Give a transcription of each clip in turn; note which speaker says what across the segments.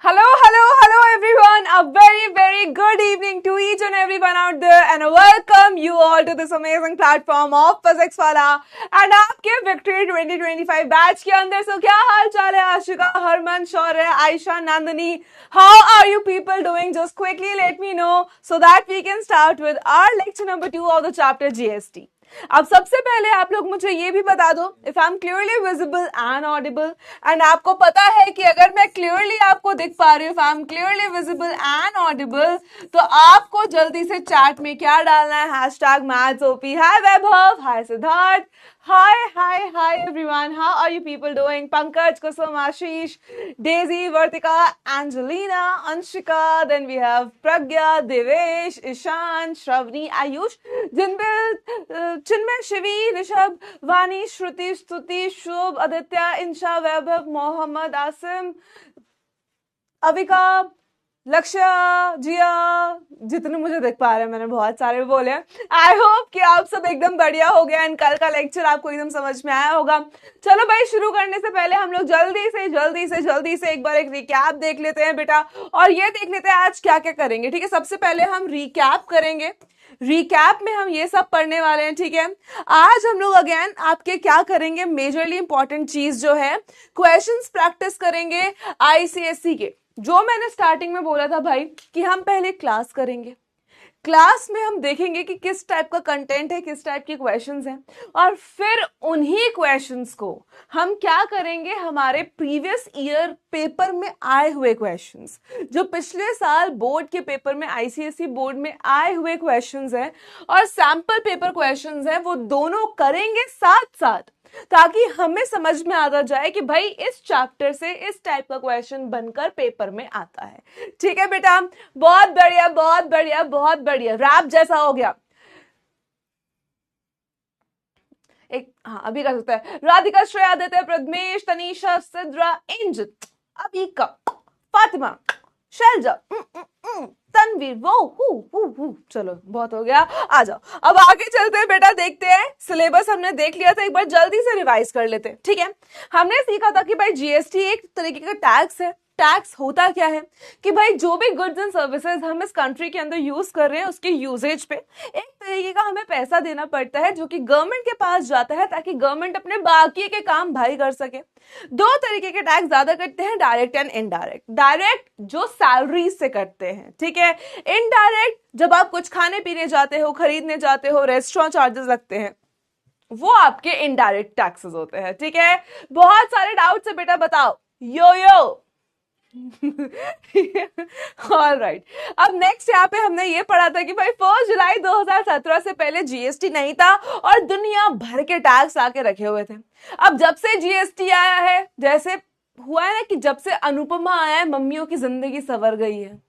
Speaker 1: Hello, hello, hello everyone. A very, very good evening to each and everyone out there and welcome you all to this amazing platform of Physics Wala and आपके Victory 2025 batch के अंदर सो क्या हाल चाल है आशिका, हरमन, शौर्य, Ayesha, Nandini? How are you people doing? Just quickly let me know so that we can start with our lecture number 2 of the chapter GST. अब सबसे पहले आप लोग मुझे ये भी बता दो if I am clearly visible and Audible and आपको पता है कि अगर मैं क्लियरली आपको दिख पा रही हूँ, if I am clearly visible and Audible, तो आपको जल्दी से चैट में क्या डालना है? Hashtag maths OP. Hi Vaibhav, hi Siddharth, hi everyone, how are you people doing? Pankaj, Kusum, Ashish, Daisy, Vartika, Angelina, Anshika, then we have Pragya, Devesh, Ishan, Shravani, Ayush, Jinbil, Chinmay, Shivi, Rishabh, Vani, Shruti, Stuti, Shubh, Aditya, Insha, Vaibhav, Mohammed, Asim, Avika, लक्ष्य, जिया, जितने मुझे देख पा रहे हैं, मैंने बहुत सारे बोले। आई होप कि आप सब एकदम बढ़िया हो गया एंड कल का लेक्चर आपको एकदम समझ में आया होगा। चलो भाई, शुरू करने से पहले हम लोग जल्दी से एक बार एक रिकैप देख लेते हैं बेटा, और ये देख लेते हैं आज क्या क्या करेंगे। ठीक है, सबसे पहले हम रिकैप करेंगे। रिकैप में हम ये सब पढ़ने वाले हैं। ठीक है, आज हम लोग अगेन आपके क्या करेंगे, मेजरली इंपॉर्टेंट चीज जो है क्वेश्चंस प्रैक्टिस करेंगे आईसीएसई के। जो मैंने स्टार्टिंग में बोला था भाई कि हम पहले क्लास करेंगे, क्लास में हम देखेंगे कि किस टाइप का कंटेंट है, किस टाइप के क्वेश्चंस हैं, और फिर उन्हीं क्वेश्चंस को हम क्या करेंगे, हमारे प्रीवियस ईयर पेपर में आए हुए क्वेश्चंस, जो पिछले साल बोर्ड के पेपर में, आईसीएसई बोर्ड में आए हुए क्वेश्चंस हैं और सैंपल पेपर क्वेश्चंस हैं, वो दोनों करेंगे साथ साथ, ताकि हमें समझ में आता जाए कि भाई इस चैप्टर से इस टाइप का क्वेश्चन बनकर पेपर में आता है। ठीक है बेटा, बहुत बढ़िया बहुत बढ़िया बहुत बढ़िया, रैप जैसा हो गया। एक हाँ अभी कर सकता है। राधिका, श्रेया, आदित्य, प्रदमेश, तनीषा, सिद्रा, एंजल, अभिका, फातिमा, शैलजा, तनवीर, वो चलो बहुत हो गया, आ जाओ अब आगे चलते हैं बेटा। देखते हैं, सिलेबस हमने देख लिया था, एक बार जल्दी से रिवाइज कर लेते हैं। ठीक है, हमने सीखा था कि भाई जीएसटी एक तरीके का टैक्स है। टैक्स होता क्या है कि भाई जो भी गुड्स एंड सर्विसेज हम इस कंट्री के अंदर यूज कर रहे हैं, उसके यूजेज पे एक तरीके का हमें पैसा देना पड़ता है, जो कि गवर्नमेंट के पास जाता है, ताकि गवर्नमेंट अपने बाकी के काम भाई कर सके। दो तरीके के टैक्स ज्यादा करते हैं, डायरेक्ट एंड इनडायरेक्ट। डायरेक्ट जो सैलरी से करते हैं, ठीक है। इनडायरेक्ट जब आप कुछ खाने पीने जाते हो, खरीदने जाते हो, रेस्टोरेंट चार्जेस लगते हैं, वो आपके इनडायरेक्ट टैक्सेस होते हैं। ठीक है, बहुत सारे डाउट्स है बेटा, बताओ यो ऑल राइट। अब नेक्स्ट यहाँ पे हमने ये पढ़ा था कि भाई 1 जुलाई 2017 से पहले जीएसटी नहीं था और दुनिया भर के टैक्स आके रखे हुए थे। अब जब से जीएसटी आया है, जैसे हुआ है ना कि जब से अनुपमा आया है, मम्मियों की जिंदगी संवर गई है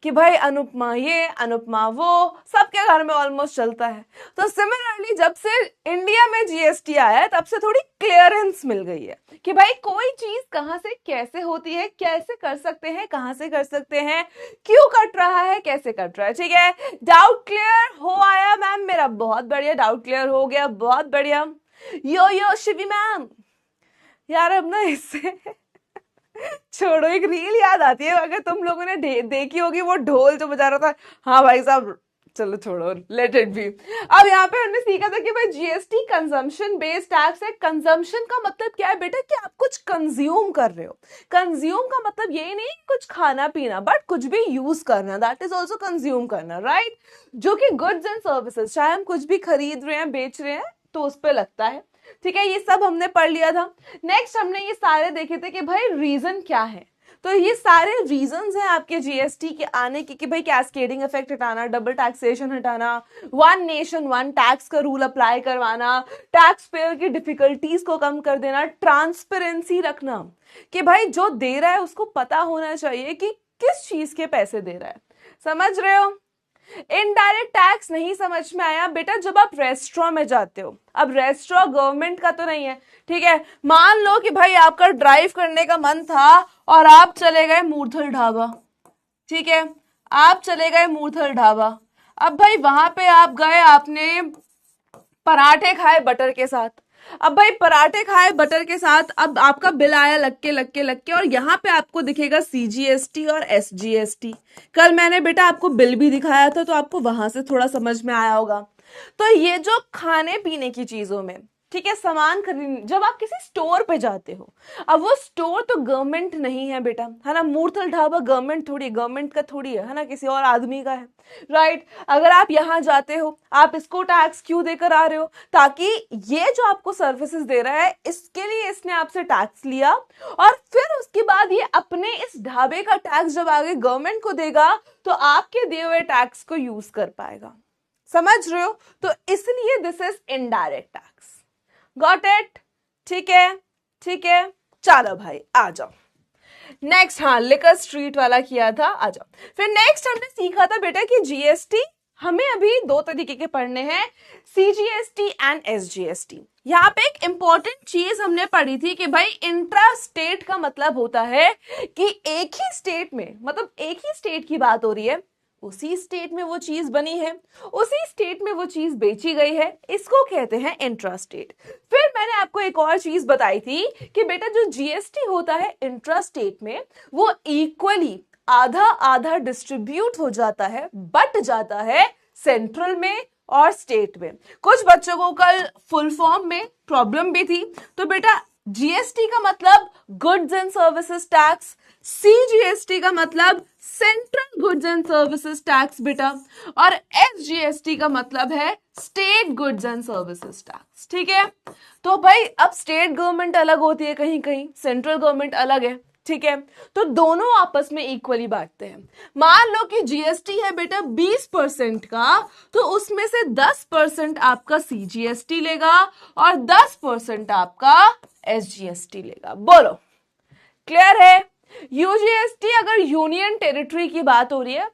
Speaker 1: कि भाई अनुपमा ये अनुपमा वो, सबके घर में ऑलमोस्ट चलता है। तो सिमिलरली जब से इंडिया में जीएसटी आया है, तब से थोड़ी क्लियरेंस मिल गई है कि भाई कोई चीज कहां से कैसे होती है, कैसे कर सकते हैं, कहां से कर सकते हैं, क्यों कट रहा है, कैसे कट रहा है। ठीक है, डाउट क्लियर हो आया मैम मेरा? बहुत बढ़िया, डाउट क्लियर हो गया, बहुत बढ़िया। यो शिवी मैम, यार अब ना इससे छोड़ो, एक रील याद आती है, अगर तुम लोगों ने देखी होगी, वो ढोल जो बजा रहा था। हाँ भाई साहब, चलो छोड़ो, लेट इट बी। अब यहाँ पे हमने सीखा था कि भाई जीएसटी कंजम्पशन बेस्ड टैक्स है। कंजम्पशन का मतलब क्या है बेटा, कि आप कुछ कंज्यूम कर रहे हो। कंज्यूम का मतलब ये नहीं कुछ खाना पीना, बट कुछ भी यूज करना, दैट इज ऑल्सो कंज्यूम करना, राइट। जो कि गुड्स एंड सर्विसेज, चाहे हम कुछ भी खरीद रहे हैं, बेच रहे हैं, तो उस पर लगता है। ठीक है, ये सब हमने पढ़ लिया था। नेक्स्ट हमने ये सारे देखे थे कि भाई रीजन क्या है। तो ये सारे रीजंस हैं आपके जीएसटी के आने के, कि भाई कैस्केडिंग इफेक्ट हटाना, डबल टैक्सेशन हटाना, वन नेशन वन टैक्स का रूल अप्लाई करवाना, टैक्स पेयर की डिफिकल्टीज को कम कर देना, ट्रांसपेरेंसी रखना कि भाई जो दे रहा है उसको पता होना चाहिए कि किस चीज के पैसे दे रहा है। समझ रहे हो? इनडायरेक्ट टैक्स नहीं समझ में आया बेटा? जब आप रेस्टोरेंट में जाते हो, अब रेस्टोरेंट गवर्नमेंट का तो नहीं है, ठीक है। मान लो कि भाई आपका ड्राइव करने का मन था और आप चले गए मूर्थल ढाबा, ठीक है, आप चले गए मूर्थल ढाबा। अब भाई वहां पे आप गए, आपने पराठे खाए बटर के साथ, अब भाई पराठे खाए बटर के साथ, अब आपका बिल आया लग के, और यहाँ पे आपको दिखेगा CGST और SGST। कल मैंने बेटा आपको बिल भी दिखाया था, तो आपको वहां से थोड़ा समझ में आया होगा। तो ये जो खाने पीने की चीजों में, ठीक है, सामान खरीद, जब आप किसी स्टोर पे जाते हो, अब वो स्टोर तो गवर्नमेंट नहीं है बेटा, है ना, मूर्थल ढाबा गवर्नमेंट थोड़ी, गवर्नमेंट का थोड़ी है ना, किसी और आदमी का है, राइट। अगर आप यहाँ जाते हो, आप इसको टैक्स क्यों देकर आ रहे हो? ताकि ये जो आपको सर्विसेज दे रहा है, इसके लिए इसने आपसे टैक्स लिया, और फिर उसके बाद ये अपने इस ढाबे का टैक्स जब आगे गवर्नमेंट को देगा, तो आपके दिए हुए टैक्स को यूज कर पाएगा। समझ रहे हो? तो इसलिए this is indirect tax. Got it? ठीक है, ठीक है, चलो भाई आ जाओ नेक्स्ट। हाँ, लिकर स्ट्रीट वाला किया था, आ जाओ। फिर नेक्स्ट हमने सीखा था बेटा कि जीएसटी हमें अभी दो तरीके के पढ़ने हैं, CGST एंड SGST। यहाँ पे एक इंपॉर्टेंट चीज हमने पढ़ी थी कि भाई इंट्रा स्टेट का मतलब होता है कि एक ही स्टेट में, मतलब एक ही स्टेट की बात हो रही है, उसी स्टेट में वो चीज बनी है, उसी स्टेट में वो चीज बेची गई है, इसको कहते हैं इंट्रा स्टेट। फिर मैंने आपको एक और चीज बताई थी कि बेटा जो GST होता है इंट्रा स्टेट में, वो इक्वली आधा आधा डिस्ट्रीब्यूट हो जाता है, बट जाता है सेंट्रल में और स्टेट में। कुछ बच्चों को कल फुल फॉर्म में प्रॉब्लम भी थी, तो बेटा GST का मतलब goods and services tax, CGST का मतलब central goods and services tax बेटा, और SGST का मतलब है state goods and services tax. ठीक है, तो भाई अब स्टेट गवर्नमेंट अलग होती है कहीं कहीं, सेंट्रल गवर्नमेंट अलग है, ठीक है, तो दोनों आपस में इक्वली बांटते हैं। मान लो कि GST है बेटा 20% का, तो उसमें से 10% आपका CGST लेगा और 10% आपका SGST लेगा। बोलो क्लियर है? UGST अगर यूनियन टेरिटरी की बात हो रही है,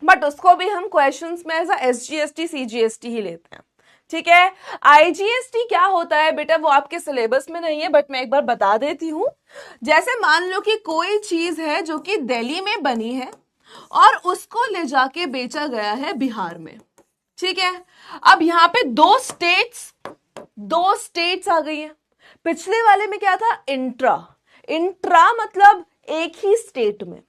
Speaker 1: बट उसको भी हम क्वेश्चंस में ऐसा SGST CGST ही लेते हैं। ठीक है, IGST क्या होता है बेटा, वो आपके सिलेबस में नहीं है, बट मैं एक बार बता देती हूं। जैसे मान लो कि कोई चीज है जो कि दिल्ली में बनी है और उसको ले जाके बेचा गया है बिहार में। ठीक है, अब यहाँ पे दो स्टेट्स आ गई हैं। पिछले वाले में क्या था? इंट्रा मतलब एक ही स्टेट में,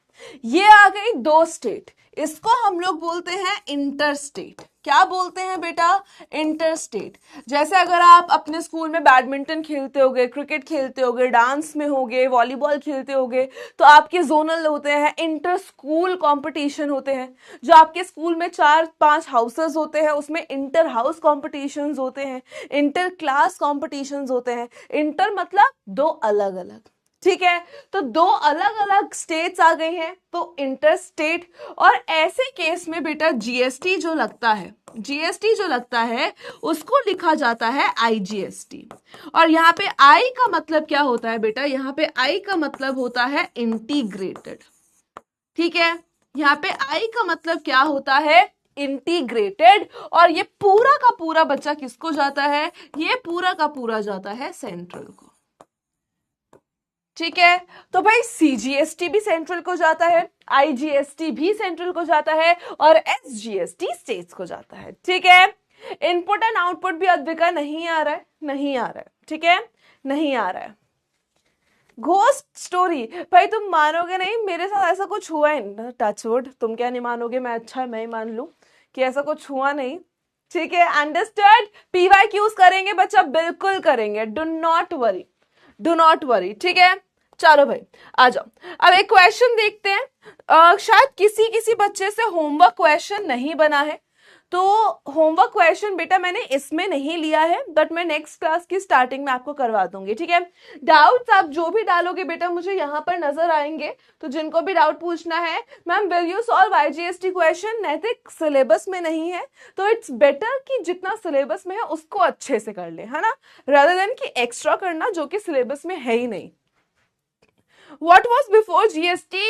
Speaker 1: ये आ गई दो स्टेट, इसको हम लोग बोलते हैं इंटरस्टेट। क्या बोलते हैं बेटा? इंटरस्टेट। जैसे अगर आप अपने स्कूल में बैडमिंटन खेलते होगे, क्रिकेट खेलते होगे, डांस में होगे, वॉलीबॉल खेलते होगे, तो आपके जोनल होते हैं, इंटर स्कूल कंपटीशन होते हैं। जो आपके स्कूल में 4-5 हाउसेस होते हैं, उसमें इंटर हाउस कॉम्पिटिशन्स होते हैं, इंटर क्लास कॉम्पिटिशन्स होते हैं। इंटर मतलब दो अलग अलग। ठीक है, तो दो अलग अलग स्टेट्स आ गई हैं, तो इंटर स्टेट। और ऐसे केस में बेटा GST जो लगता है उसको लिखा जाता है IGST। और यहाँ पे I का मतलब क्या होता है बेटा? यहाँ पे I का मतलब होता है इंटीग्रेटेड। ठीक है, यहाँ पे I का मतलब क्या होता है? इंटीग्रेटेड। और ये पूरा का पूरा बच्चा किसको जाता है? ये पूरा का पूरा जाता है सेंट्रल को। ठीक है, तो भाई CGST भी सेंट्रल को जाता है, IGST भी सेंट्रल को जाता है, और SGST स्टेट्स को जाता है। ठीक है, इनपुट एंड आउटपुट भी अद्विका नहीं आ रहा है। ठीक है, नहीं आ रहा है। घोस्ट स्टोरी, भाई तुम मानोगे नहीं, मेरे साथ ऐसा कुछ हुआ है, टचवुड, तुम क्या नहीं मानोगे, मैं ही मान लू कि ऐसा कुछ हुआ नहीं। ठीक है, अंडरस्टैंड? PYQs करेंगे बच्चा, बिल्कुल करेंगे, डू नॉट वरी। ठीक है, चलो भाई आ जाओ। अब एक क्वेश्चन देखते हैं। शायद किसी बच्चे से होमवर्क क्वेश्चन नहीं बना है, तो होमवर्क क्वेश्चन बेटा मैंने इसमें नहीं लिया है, बट मैं नेक्स्ट क्लास की स्टार्टिंग में आपको करवा दूंगी। ठीक है, डाउट्स आप जो भी डालोगे बेटा मुझे यहाँ पर नजर आएंगे, तो जिनको भी डाउट पूछना है, ma'am will you solve IGST question, नैतिक सिलेबस में नहीं है, तो इट्स बेटर कि जितना सिलेबस में है उसको अच्छे से कर ले, है ना, रादर देन कि एक्स्ट्रा करना जो कि सिलेबस में है ही नहीं। What was before GST?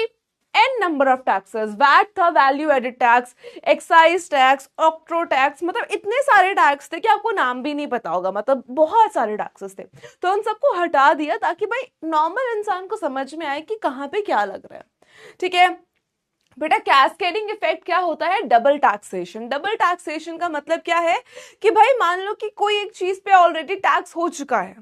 Speaker 1: N number of taxes, VAT था, value added tax, excise tax, octroi tax, मतलब इतने सारे टैक्स थे कि आपको नाम भी नहीं पता होगा, मतलब बहुत सारे टैक्सेस थे। तो उन सबको हटा दिया ताकि भाई नॉर्मल इंसान को समझ में आए कि कहाँ पे क्या लग रहा है। ठीक है, बेटा कैस्केडिंग इफेक्ट क्या होता है? Double taxation. डबल टैक्सेशन का मतलब क्या है कि भाई मान लो कि कोई एक चीज पे ऑलरेडी टैक्स हो चुका है,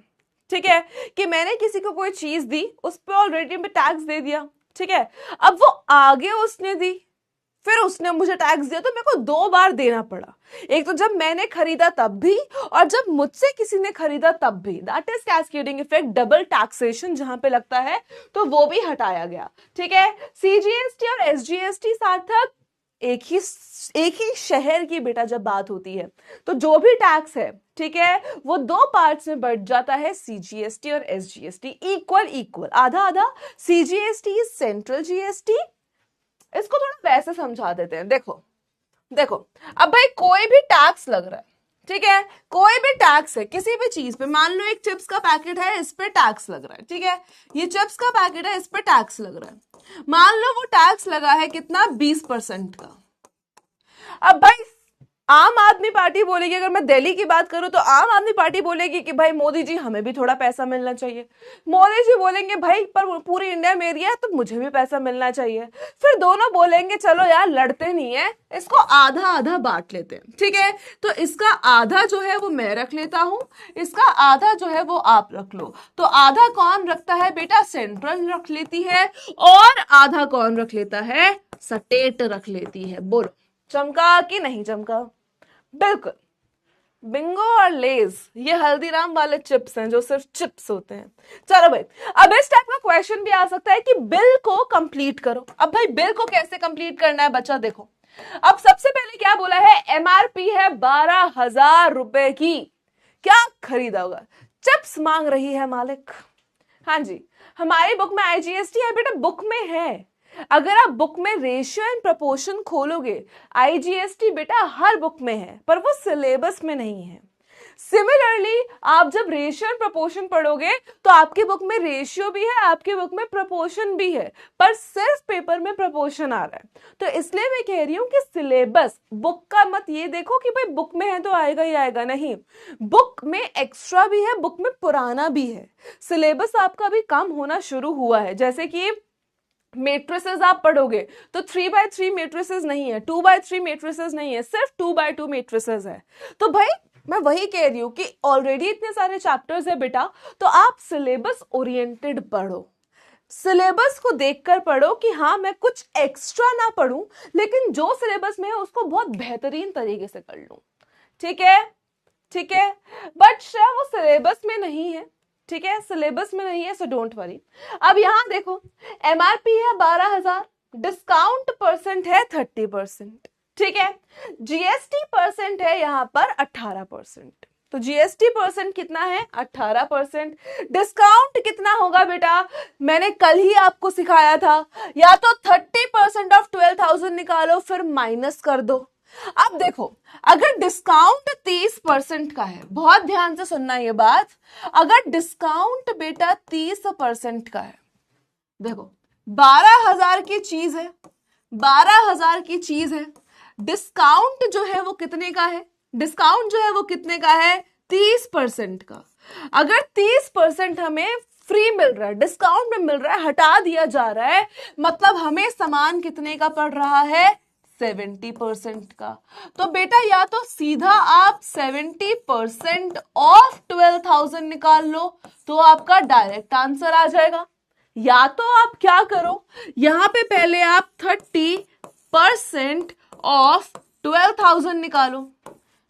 Speaker 1: ठीक है, कि मैंने किसी को कोई चीज दी, उस पे ऑलरेडी मैं टैक्स दे दिया, ठीक है, अब वो आगे उसने दी, फिर उसने मुझे टैक्स दिया, तो मेरे को 2 बार देना पड़ा। एक तो जब मैंने खरीदा तब भी, और जब मुझसे किसी ने खरीदा तब भी। That is cascading effect, double taxation जहां पे लगता है, तो वो भी हटाया गया, ठीक है। सीजीएसटी और एसजीएसटी सार्थक एक ही शहर की बेटा जब बात होती है, तो जो भी टैक्स है, ठीक है, वो 2 पार्ट्स में बढ़ जाता है, सीजीएसटी और एसजीएसटी, इक्वल इक्वल, आधा आधा। CGST is central GST. इसको थोड़ा वैसे समझा देते हैं। देखो देखो, अब भाई कोई भी टैक्स लग रहा है, ठीक है, कोई भी टैक्स है किसी भी चीज पे, मान लो एक चिप्स का पैकेट है, इस पे टैक्स लग रहा है, ठीक है, ये चिप्स का पैकेट है, इस पे टैक्स लग रहा है, मान लो वो टैक्स लगा है कितना, 20% का। अब भाई आम आदमी पार्टी बोलेगी, अगर मैं दिल्ली की बात करूं तो आम आदमी पार्टी बोलेगी कि भाई मोदी जी हमें भी थोड़ा पैसा मिलना चाहिए। मोदी जी बोलेंगे भाई पर पूरी इंडिया मेरी है तो मुझे भी पैसा मिलना चाहिए। फिर दोनों बोलेंगे चलो यार लड़ते नहीं है, इसको आधा आधा बांट लेते हैं, ठीक है, तो इसका आधा जो है वो मैं रख लेता हूं, इसका आधा जो है वो आप रख लो। तो आधा कौन रखता है बेटा? सेंट्रल रख लेती है, और आधा कौन रख लेता है? स्टेट रख लेती है। बोलो चमका कि नहीं चमका? बिल्कुल। बिंगो और लेज ये हल्दीराम वाले चिप्स हैं जो सिर्फ चिप्स होते हैं। चलो भाई, अब इस टाइप का क्वेश्चन भी आ सकता है कि बिल को कंप्लीट करो। अब भाई बिल को कैसे कंप्लीट करना है बच्चा? देखो, अब सबसे पहले क्या बोला है? एमआरपी है 12,000 रुपए की, क्या खरीदा होगा? चिप्स मांग रही है मालिक। हाँ जी, हमारी बुक में आईजीएसटी है बेटा, बुक में है। अगर आप बुक में रेशियो एंड प्रोपोर्शन खोलोगे, आईजीएसटी बेटा हर बुक में है, पर वो सिलेबस में नहीं है। सिमिलरली आप जब रेशियो एंड प्रोपोर्शन पढ़ोगे तो आपकी बुक में रेशियो भी है, आपकी बुक में प्रोपोर्शन भी है, पर सिर्फ पेपर में प्रोपोर्शन आ रहा है। तो इसलिए मैं कह रही हूं कि सिलेबस, बुक का मत ये देखो कि भाई बुक में है तो आएगा ही आएगा, नहीं, बुक में एक्स्ट्रा भी है, बुक में पुराना भी है। सिलेबस आपका भी कम होना शुरू हुआ है। जैसे कि मेट्रिसेस आप पढ़ोगे तो 3x3 मेट्रिसेस नहीं है, 2x3 मेट्रिसेस नहीं है, सिर्फ 2x2 मेट्रिसेस है। तो भाई मैं वही कह रही हूं कि ऑलरेडी इतने सारे चैप्टर्स है बेटा, तो आप सिलेबस ओरिएंटेड पढ़ो, सिलेबस को देखकर पढ़ो कि हाँ मैं कुछ एक्स्ट्रा ना पढ़ूं, लेकिन जो सिलेबस में है उसको बहुत बेहतरीन तरीके से कर लूं, ठीक है, ठीक है। बट वो सिलेबस में नहीं है, ठीक है, सिलेबस में नहीं है, सो डोंट वरी। अब यहां देखो, एमआरपी है 12,000, डिस्काउंट परसेंट है 30%, ठीक है, जीएसटी परसेंट है यहां पर 18%। तो जीएसटी परसेंट कितना है? 18%। डिस्काउंट कितना होगा बेटा? मैंने कल ही आपको सिखाया था, या तो 30% ऑफ 12,000 निकालो फिर माइनस कर दो। अब देखो, अगर डिस्काउंट 30% का है, बहुत ध्यान से सुनना ये बात, अगर डिस्काउंट बेटा 30% का है, देखो 12,000 की चीज है, 12,000 की चीज है, डिस्काउंट जो है वो कितने का है? डिस्काउंट जो है वो कितने का है? 30% का। अगर 30% हमें फ्री मिल रहा है, डिस्काउंट में मिल रहा है, हटा दिया जा रहा है, मतलब हमें सामान कितने का पड़ रहा है? 70% का। तो बेटा या तो सीधा आप 70% ऑफ 12,000 निकाल लो तो आपका डायरेक्ट आंसर आ जाएगा, या तो आप क्या करो, यहां पे पहले आप 30% ऑफ 12,000 निकालो,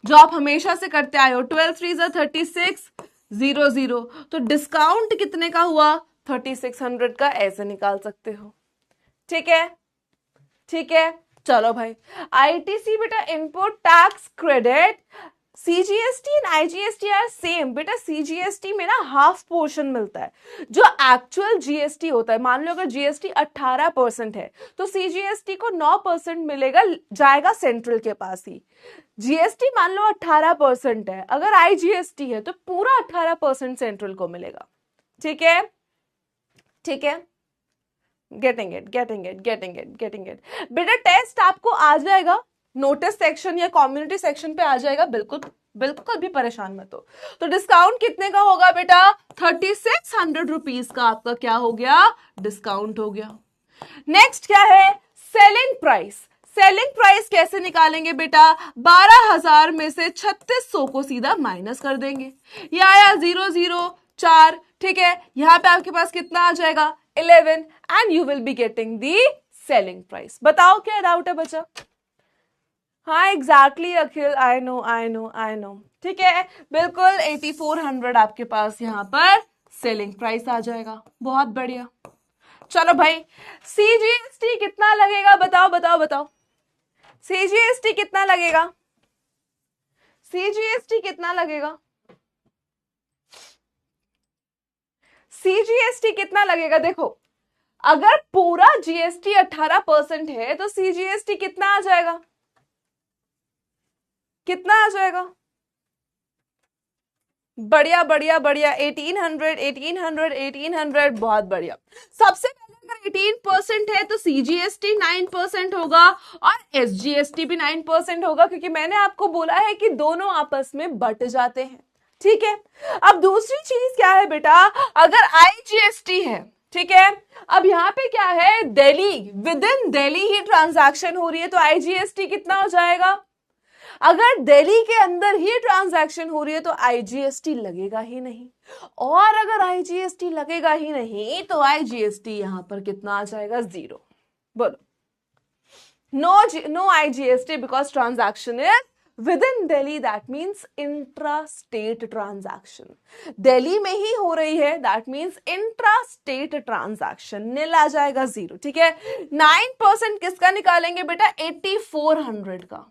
Speaker 1: जो आप हमेशा से करते आए हो। 12 3 36 0 0, तो डिस्काउंट कितने का हुआ? 3600 का, ऐसे निकाल सकते हो, ठीक है, ठीक है। चलो भाई, आईटीसी बेटा input tax credit, CGST and IGST are same बेटा। सीजीएसटी में ना हाफ पोर्शन मिलता है, जो एक्चुअल जीएसटी होता है। मान लो अगर जीएसटी 18% है तो सीजीएसटी को 9% मिलेगा, जाएगा सेंट्रल के पास ही। जीएसटी मान लो 18% है, अगर आईजीएसटी है तो पूरा 18% सेंट्रल को मिलेगा, ठीक है, ठीक है। Getting it, getting it, getting it, getting it. बेटा टेस्ट आपको आ जाएगा, नोटिस सेक्शन या कम्युनिटी सेक्शन पे आ जाएगा, बिल्कुल बिल्कुल भी परेशान मत हो। तो डिस्काउंट कितने का होगा बेटा? 3600 रुपीज का आपका क्या हो गया? डिस्काउंट हो गया। नेक्स्ट क्या है? सेलिंग प्राइस कैसे निकालेंगे बेटा? 12,000 में से 3600 को सीधा माइनस कर देंगे, ये आया 004, ठीक है। यहां पे आपके पास कितना आ जाएगा? 11, and you will be getting the selling price. बताओ क्या डाउट है बच्चा? हाँ एग्जैक्टली अखिल, आई नो, ठीक है, बिल्कुल 8400 आपके पास यहाँ पर सेलिंग प्राइस आ जाएगा। बहुत बढ़िया। चलो भाई, सीजीएसटी कितना लगेगा? बताओ सीजीएसटी कितना लगेगा? सीजीएसटी कितना लगेगा? सीजीएसटी कितना लगेगा? देखो, अगर पूरा जीएसटी 18% है तो सीजीएसटी कितना आ जाएगा? कितना आ जाएगा? बढ़िया 1800, बहुत बढ़िया। सबसे पहले अगर 18% है तो सीजीएसटी 9% होगा और एसजीएसटी भी 9% होगा, क्योंकि मैंने आपको बोला है कि दोनों आपस में बट जाते हैं, ठीक है। अब दूसरी चीज क्या है बेटा? अगर आईजीएसटी है, ठीक है, अब यहाँ पे क्या है? Delhi, with in Delhi he transaction हो रही है, तो आईजीएसटी कितना हो जाएगा? अगर दिल्ली के अंदर ही ट्रांजैक्शन हो रही है तो आईजीएसटी लगेगा ही नहीं, और अगर आईजीएसटी लगेगा ही नहीं तो आईजीएसटी यहां पर कितना आ जाएगा? 0। बोलो, no IGST because transaction is within Delhi, that means intra state transaction, Delhi में ही हो रही है, that means intra state transaction, nil आ जाएगा 0, ठीक है। 9% किसका निकालेंगे बेटा? 8400 का।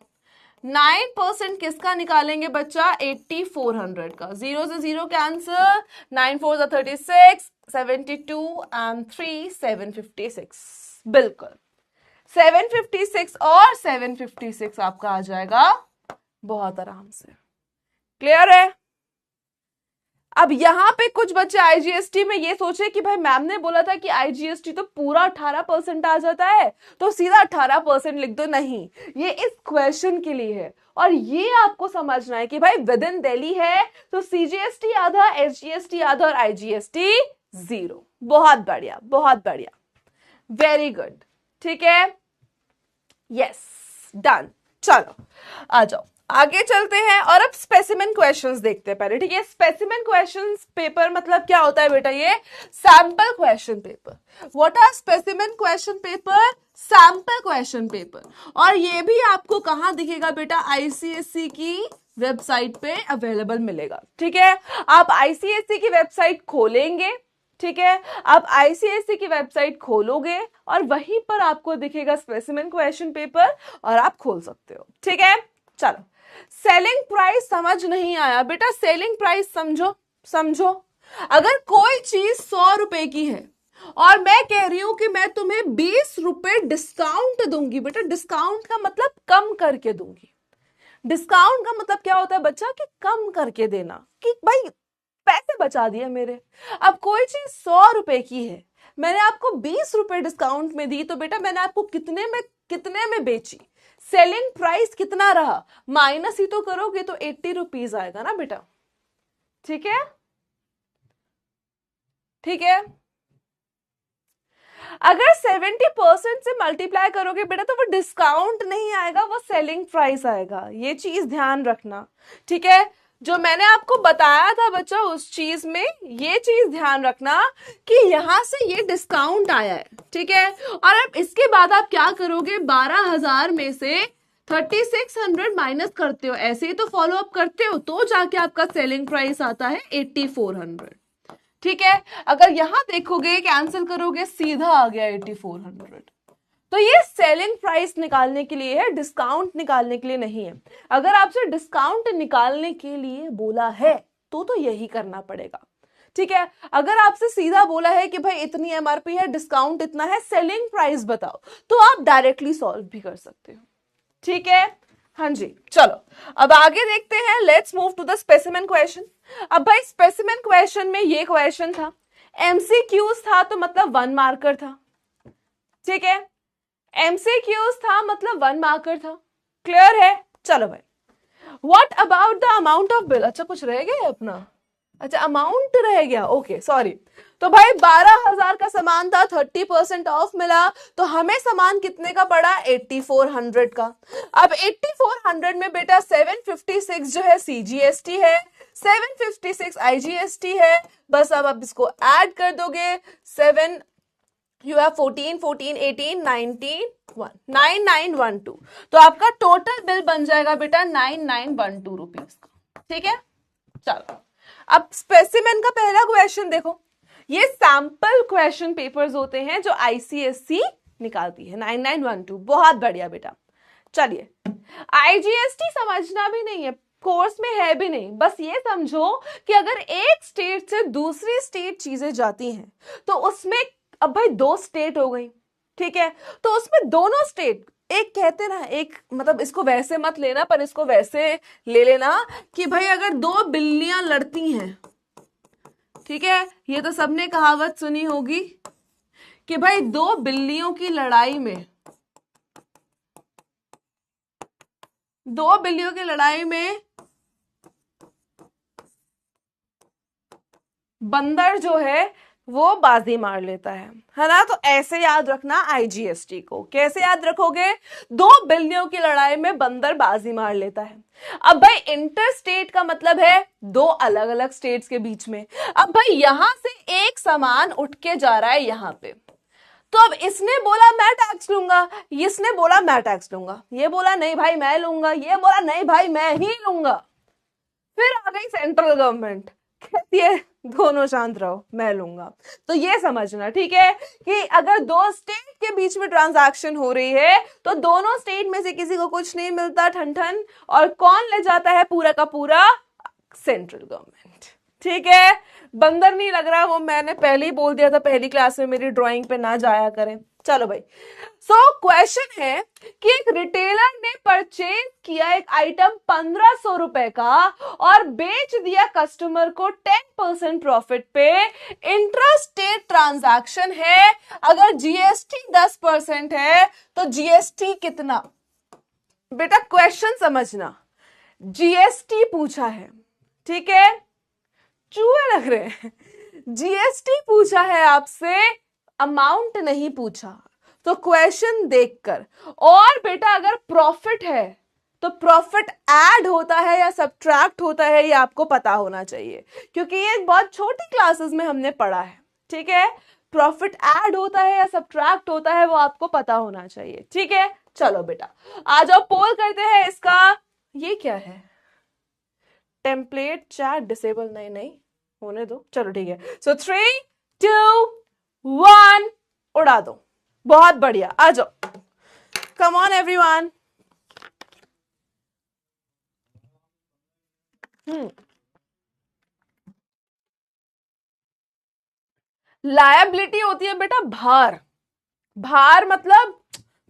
Speaker 1: 9% किसका निकालेंगे बच्चा? 8400 का। 0 से 0 कैंसिल, 9 4 जा 36, 72 एंड 3 756, बिल्कुल 756 और 756 आपका आ जाएगा बहुत आराम से। क्लियर है? अब यहां पे कुछ बच्चे आईजीएसटी में ये सोचे कि भाई मैम ने बोला था कि आईजीएसटी तो पूरा 18% आ जाता है, तो सीधा 18% लिख दो। नहीं, ये इस क्वेश्चन के लिए है, और ये आपको समझना है कि भाई विद इन दिल्ली है तो सीजीएसटी आधा, एसजीएसटी आधा और आईजीएसटी 0। बहुत बढ़िया, वेरी गुड, ठीक है, यस, डन। चलो आ जाओ, आगे चलते हैं और अब स्पेसिमेन क्वेश्चंस देखते हैं पहले, ठीक है। स्पेसिमेन क्वेश्चंस पेपर मतलब क्या होता है बेटा? ये sample question paper. What are specimen question paper? Sample question paper. और ये भी आपको कहां दिखेगा बेटा? आईसीएसई की वेबसाइट पे अवेलेबल मिलेगा, ठीक है। आप आईसीएसई की वेबसाइट खोलेंगे, ठीक है, आप आईसीएसई की वेबसाइट खोलोगे और वहीं पर आपको दिखेगा स्पेसिमेन क्वेश्चन पेपर और आप खोल सकते हो, ठीक है। चलो, सेलिंग प्राइस समझ नहीं आया बेटा? सेलिंग प्राइस समझो। अगर कोई चीज 100 रुपए की है और मैं कह रही हूं कि मैं तुम्हें 20 रुपए डिस्काउंट दूंगी, बेटा डिस्काउंट का मतलब कम करके दूंगी। डिस्काउंट का मतलब क्या होता है बच्चा? कि कम करके देना, कि भाई पैसे बचा दिए मेरे। अब कोई चीज 100 रुपए की है, मैंने आपको 20 रुपए डिस्काउंट में दी, तो बेटा मैंने आपको कितने में बेची? सेलिंग प्राइस कितना रहा? माइनस ही तो करोगे तो 80 रुपीज आएगा ना बेटा, ठीक है। अगर 70% से मल्टीप्लाई करोगे बेटा तो वो डिस्काउंट नहीं आएगा, वो सेलिंग प्राइस आएगा। ये चीज ध्यान रखना, ठीक है। जो मैंने आपको बताया था बच्चा उस चीज में ये चीज ध्यान रखना कि यहां से ये डिस्काउंट आया है, ठीक है। और अब इसके बाद आप क्या करोगे? 12,000 में से 3600 माइनस करते हो, ऐसे ही तो फॉलो अप करते हो, तो जाके आपका सेलिंग प्राइस आता है 8400, ठीक है। अगर यहां देखोगे कैंसिल करोगे, सीधा आ गया 8400। तो ये सेलिंग प्राइस निकालने के लिए है, डिस्काउंट निकालने के लिए नहीं है। अगर आपसे डिस्काउंट निकालने के लिए बोला है तो यही करना पड़ेगा, ठीक है। अगर आपसे सीधा बोला है कि भाई इतनी एमआरपी है, डिस्काउंट इतना है, सेलिंग प्राइस बताओ, तो आप डायरेक्टली सॉल्व भी कर सकते हो, ठीक है। हाँ जी, चलो अब आगे देखते हैं। Let's move to the specimen question. अब भाई स्पेसिमेन क्वेश्चन में ये क्वेश्चन था, एमसीक्यूज था तो मतलब 1 मार्कर था, ठीक है। एमसीक्यूज था मतलब 1 मार्कर था, क्लियर है। चलो भाई, what about the amount of bill? अच्छा कुछ रह गया अपना? अच्छा अमाउंट रह गया, ओके सॉरी। तो भाई 12,000 का सामान था, 30% ऑफ मिला, तो हमें सामान कितने का पड़ा, 8400 का। अब 8400 में बेटा 756 जो है CGST है, 756 IGST है, बस अब आप इसको ऐड कर दोगे, 7 यू हैव 14 14 18 19 9912, तो आपका टोटल बिल बन जाएगा बेटा 9912 रुपीज का। ठीक है, चलो अब स्पेसिमेन का पहला क्वेश्चन देखो, ये सैंपल क्वेश्चन पेपर्स होते हैं जो ICSE निकालती है, 9912, बहुत बढ़िया बेटा। चलिए IGST समझना भी नहीं है, कोर्स में है भी नहीं, बस ये समझो कि अगर एक स्टेट से दूसरी स्टेट चीजें जाती हैं तो उसमें, अब भाई 2 स्टेट हो गई, ठीक है, तो उसमें दोनों स्टेट, एक कहते ना, एक मतलब इसको वैसे मत लेना पर इसको वैसे ले लेना कि भाई अगर 2 बिल्लियां लड़ती हैं, ठीक है, ये तो सबने कहावत सुनी होगी कि भाई 2 बिल्लियों की लड़ाई में, 2 बिल्लियों की लड़ाई में बंदर जो है वो बाजी मार लेता है ना, तो ऐसे याद रखना IGST को। कैसे याद रखोगे, 2 बिल्लियों की लड़ाई में बंदर बाजी मार लेता है। अब भाई इंटर स्टेट का मतलब है 2 अलग अलग स्टेट्स के बीच में। अब भाई यहां से एक सामान उठ के जा रहा है यहां पे, तो अब इसने बोला मैं टैक्स लूंगा, इसने बोला मैं टैक्स लूंगा, ये बोला नहीं भाई मैं लूंगा, ये बोला नहीं भाई मैं ही लूंगा। फिर आ गई सेंट्रल गवर्नमेंट, कहती है दोनों शांत रहो मैं लूंगा। तो ये समझना, ठीक है, कि अगर 2 स्टेट के बीच में ट्रांजैक्शन हो रही है तो दोनों स्टेट में से किसी को कुछ नहीं मिलता, ठन ठन, और कौन ले जाता है पूरा का पूरा, सेंट्रल गवर्नमेंट। ठीक है, बंदर नहीं लग रहा, वो मैंने पहले ही बोल दिया था पहली क्लास में, मेरी ड्राइंग पे ना जाया करें। चलो भाई, सो क्वेश्चन है कि एक रिटेलर ने परचेज किया एक आइटम 1500 रुपए का और बेच दिया कस्टमर को 10% प्रॉफिट पे, इंट्रा स्टेट ट्रांजैक्शन है, अगर GST 10% है तो GST कितना, बेटा क्वेश्चन समझना, GST पूछा है, ठीक है, चूहे लग रहे हैं, GST पूछा है आपसे, अमाउंट नहीं पूछा, तो क्वेश्चन देखकर, और बेटा अगर प्रॉफिट है तो प्रॉफिट ऐड होता है या सब्ट्रैक्ट होता है ये आपको पता होना चाहिए, क्योंकि ये बहुत छोटी क्लासेस में हमने पढ़ा है। ठीक है, प्रॉफिट ऐड होता है या सब्ट्रैक्ट होता है वो आपको पता होना चाहिए। ठीक है, चलो बेटा आ जाओ, पोल करते हैं इसका। ये क्या है, टेम्पलेट चैट डिसेबल, नहीं नहीं होने दो, चलो ठीक है। सो 3 2 1 उड़ा दो, बहुत बढ़िया, आ जाओ, कम ऑन एवरीवन। लायबिलिटी होती है बेटा भार, भार मतलब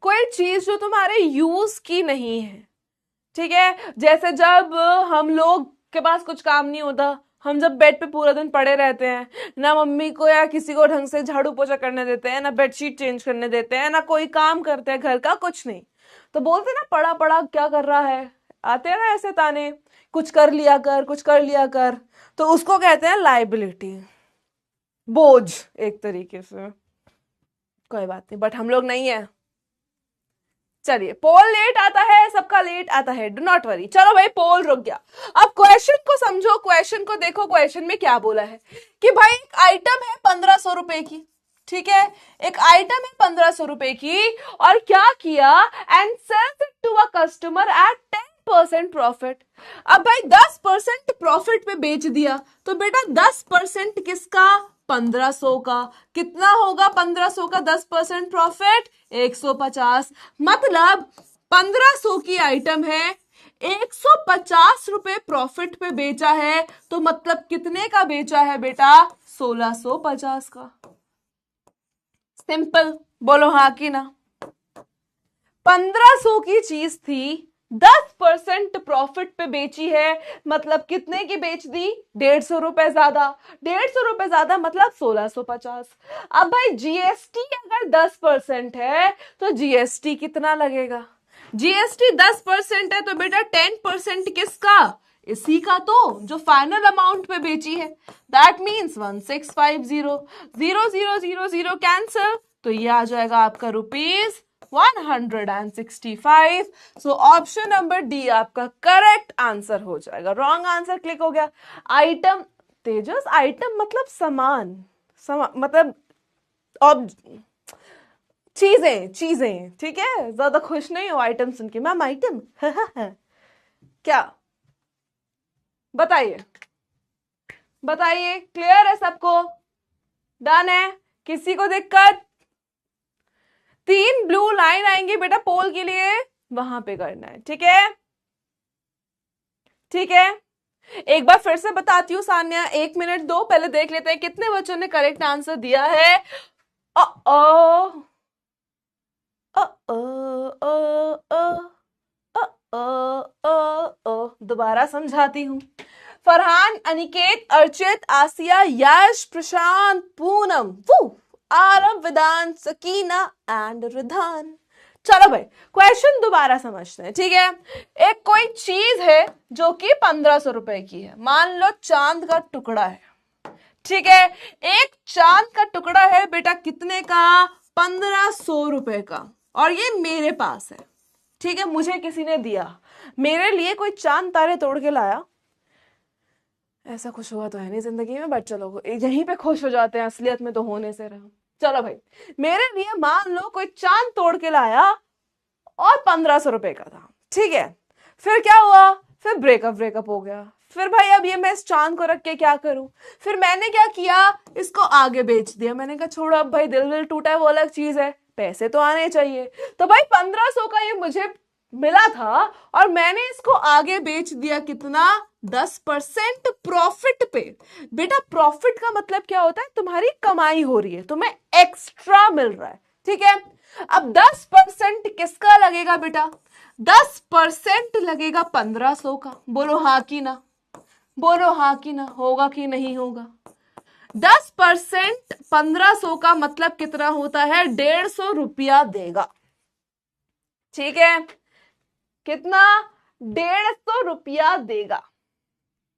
Speaker 1: कोई चीज जो तुम्हारे यूज की नहीं है। ठीक है, जैसे जब हम लोग के पास कुछ काम नहीं होता, हम जब बेड पे पूरा दिन पड़े रहते हैं, ना मम्मी को या किसी को ढंग से झाड़ू पोछा करने देते हैं, ना बेडशीट चेंज करने देते हैं, ना कोई काम करते हैं घर का, कुछ नहीं, तो बोलते ना पड़ा पड़ा क्या कर रहा है, आते हैं ना ऐसे ताने, कुछ कर लिया कर, कुछ कर लिया कर, तो उसको कहते हैं लाइबिलिटी, बोझ एक तरीके से। कोई बात नहीं, बट हम लोग नहीं है। चलिए, पोल लेट आता है, सबका लेट आता है, डू नॉट वरी। चलो भाई पोल रुक गया, अब क्वेश्चन को समझो, क्वेश्चन को देखो, क्वेश्चन में क्या बोला है कि भाई एक आइटम है 1500 रुपए की, ठीक है, एक आइटम है 1500 रुपए की, और क्या किया, and sells it to a customer at 10% profit. अब भाई 10% प्रॉफिट पे बेच दिया, तो बेटा 10% किसका, 1500 का, कितना होगा 1500 का 10% प्रॉफिट, 150, मतलब 1500 की आइटम है, 150 रुपए प्रॉफिट पे बेचा है, तो मतलब कितने का बेचा है बेटा, 1650 का। सिंपल, बोलो हाँ कि ना। 1500 की चीज थी, 10% प्रॉफिट पे बेची है, मतलब कितने की बेच दी, 150 रुपए ज्यादा, 150 रुपए ज्यादा मतलब 1650। अब भाई GST अगर 10% है तो GST कितना लगेगा, GST 10% है तो बेटा 10% किसका, इसी का तो जो फाइनल अमाउंट पे बेची है, दैट मीन्स 1650, 0000 कैंसिल, तो ये आ जाएगा आपका ₹165। सो ऑप्शन नंबर डी आपका करेक्ट आंसर हो जाएगा। रॉन्ग आंसर क्लिक हो गया। आइटम तेजस, आइटम मतलब सामान, मतलब चीजें, ठीक है, ज्यादा खुश नहीं हो आइटम सुन के। मैम आइटम क्या, बताइए क्लियर है सबको? डन है? किसी को दिक्कत? 3 ब्लू लाइन आएंगी बेटा पोल के लिए, वहां पे करना है, ठीक है? ठीक है, एक बार फिर से बताती हूँ सान्या, 1 मिनट दो, पहले देख लेते हैं कितने बच्चों ने करेक्ट आंसर दिया है। दोबारा समझाती हूँ। फरहान, अनिकेत, अर्चित, आसिया, यश, प्रशांत, पूनम, आरव, वेदांत, सकीना एंड रिधान। चलो भाई क्वेश्चन दोबारा समझते हैं, ठीक है? एक कोई चीज है जो कि 1500 रुपए की है, मान लो चांद का टुकड़ा है, ठीक है? एक चांद का टुकड़ा है बेटा, कितने का? 1500 रुपए का, और ये मेरे पास है, ठीक है? मुझे किसी ने दिया, मेरे लिए कोई चांद तारे तोड़ के लाया। ऐसा खुश हुआ तो है नहीं जिंदगी में, बट चलो यहीं पे खुश हो जाते हैं, असलियत में तो होने से रहा। चलो भाई, मेरे लिए मान लो कोई चांद तोड़ के लाया और 1500 रुपए का था, ठीक है? फिर क्या हुआ? फिर ब्रेकअप हो गया। फिर भाई अब ये मैं इस चांद को रख के क्या करूं? फिर मैंने क्या किया, इसको आगे बेच दिया। मैंने कहा छोड़ो, अब भाई दिल टूटा है वो अलग चीज है, पैसे तो आने चाहिए। तो भाई 1500 का ये मुझे मिला था और मैंने इसको आगे बेच दिया, कितना? 10% प्रॉफिट पे। बेटा प्रॉफिट का मतलब क्या होता है? तुम्हारी कमाई हो रही है, तुम्हें एक्स्ट्रा मिल रहा है, ठीक है? अब 10% किसका लगेगा बेटा? 10% लगेगा 1500 का। बोलो हाँ कि ना, बोलो हाँ कि ना, होगा कि नहीं होगा? 10% 1500 का मतलब कितना होता है? 150 रुपया देगा, ठीक है? कितना? 150 रुपया देगा।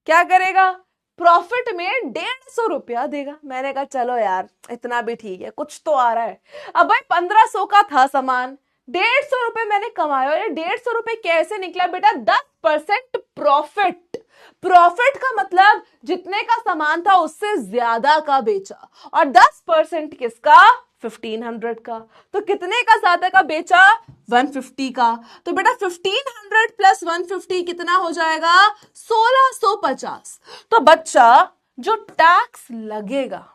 Speaker 1: क्या करेगा? प्रॉफिट में 150 रुपया देगा। मैंने कहा चलो यार इतना भी ठीक है, कुछ तो आ रहा है। अब भाई 1500 का था सामान, 150 रुपए मैंने कमाया, और 150 रुपए कैसे निकला बेटा? 10% प्रॉफिट। प्रॉफिट का मतलब जितने का सामान था उससे ज्यादा का बेचा, और 10% किसका? 1500 का। तो कितने का ज्यादा का बेचा? 150 का। तो बेटा 1500 प्लस 150 कितना हो जाएगा? 1650। तो बच्चा जो टैक्स लगेगा,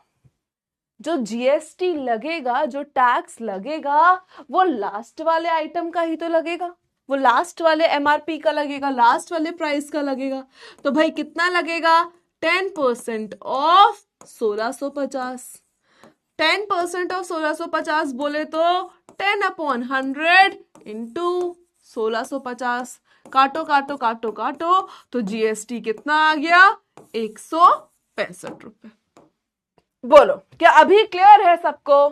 Speaker 1: जो जीएसटी लगेगा, जो टैक्स लगेगा, वो लास्ट वाले आइटम का ही तो लगेगा, वो लास्ट वाले एमआरपी का लगेगा, लास्ट वाले प्राइस का लगेगा। तो भाई कितना लगेगा? 10% ऑफ 1650। 10% ऑफ 1650 बोले तो 10/100 इंटू 1650। काटो काटो काटो काटो, तो जीएसटी कितना आ गया? 165 रुपए। बोलो क्या अभी क्लियर है सबको?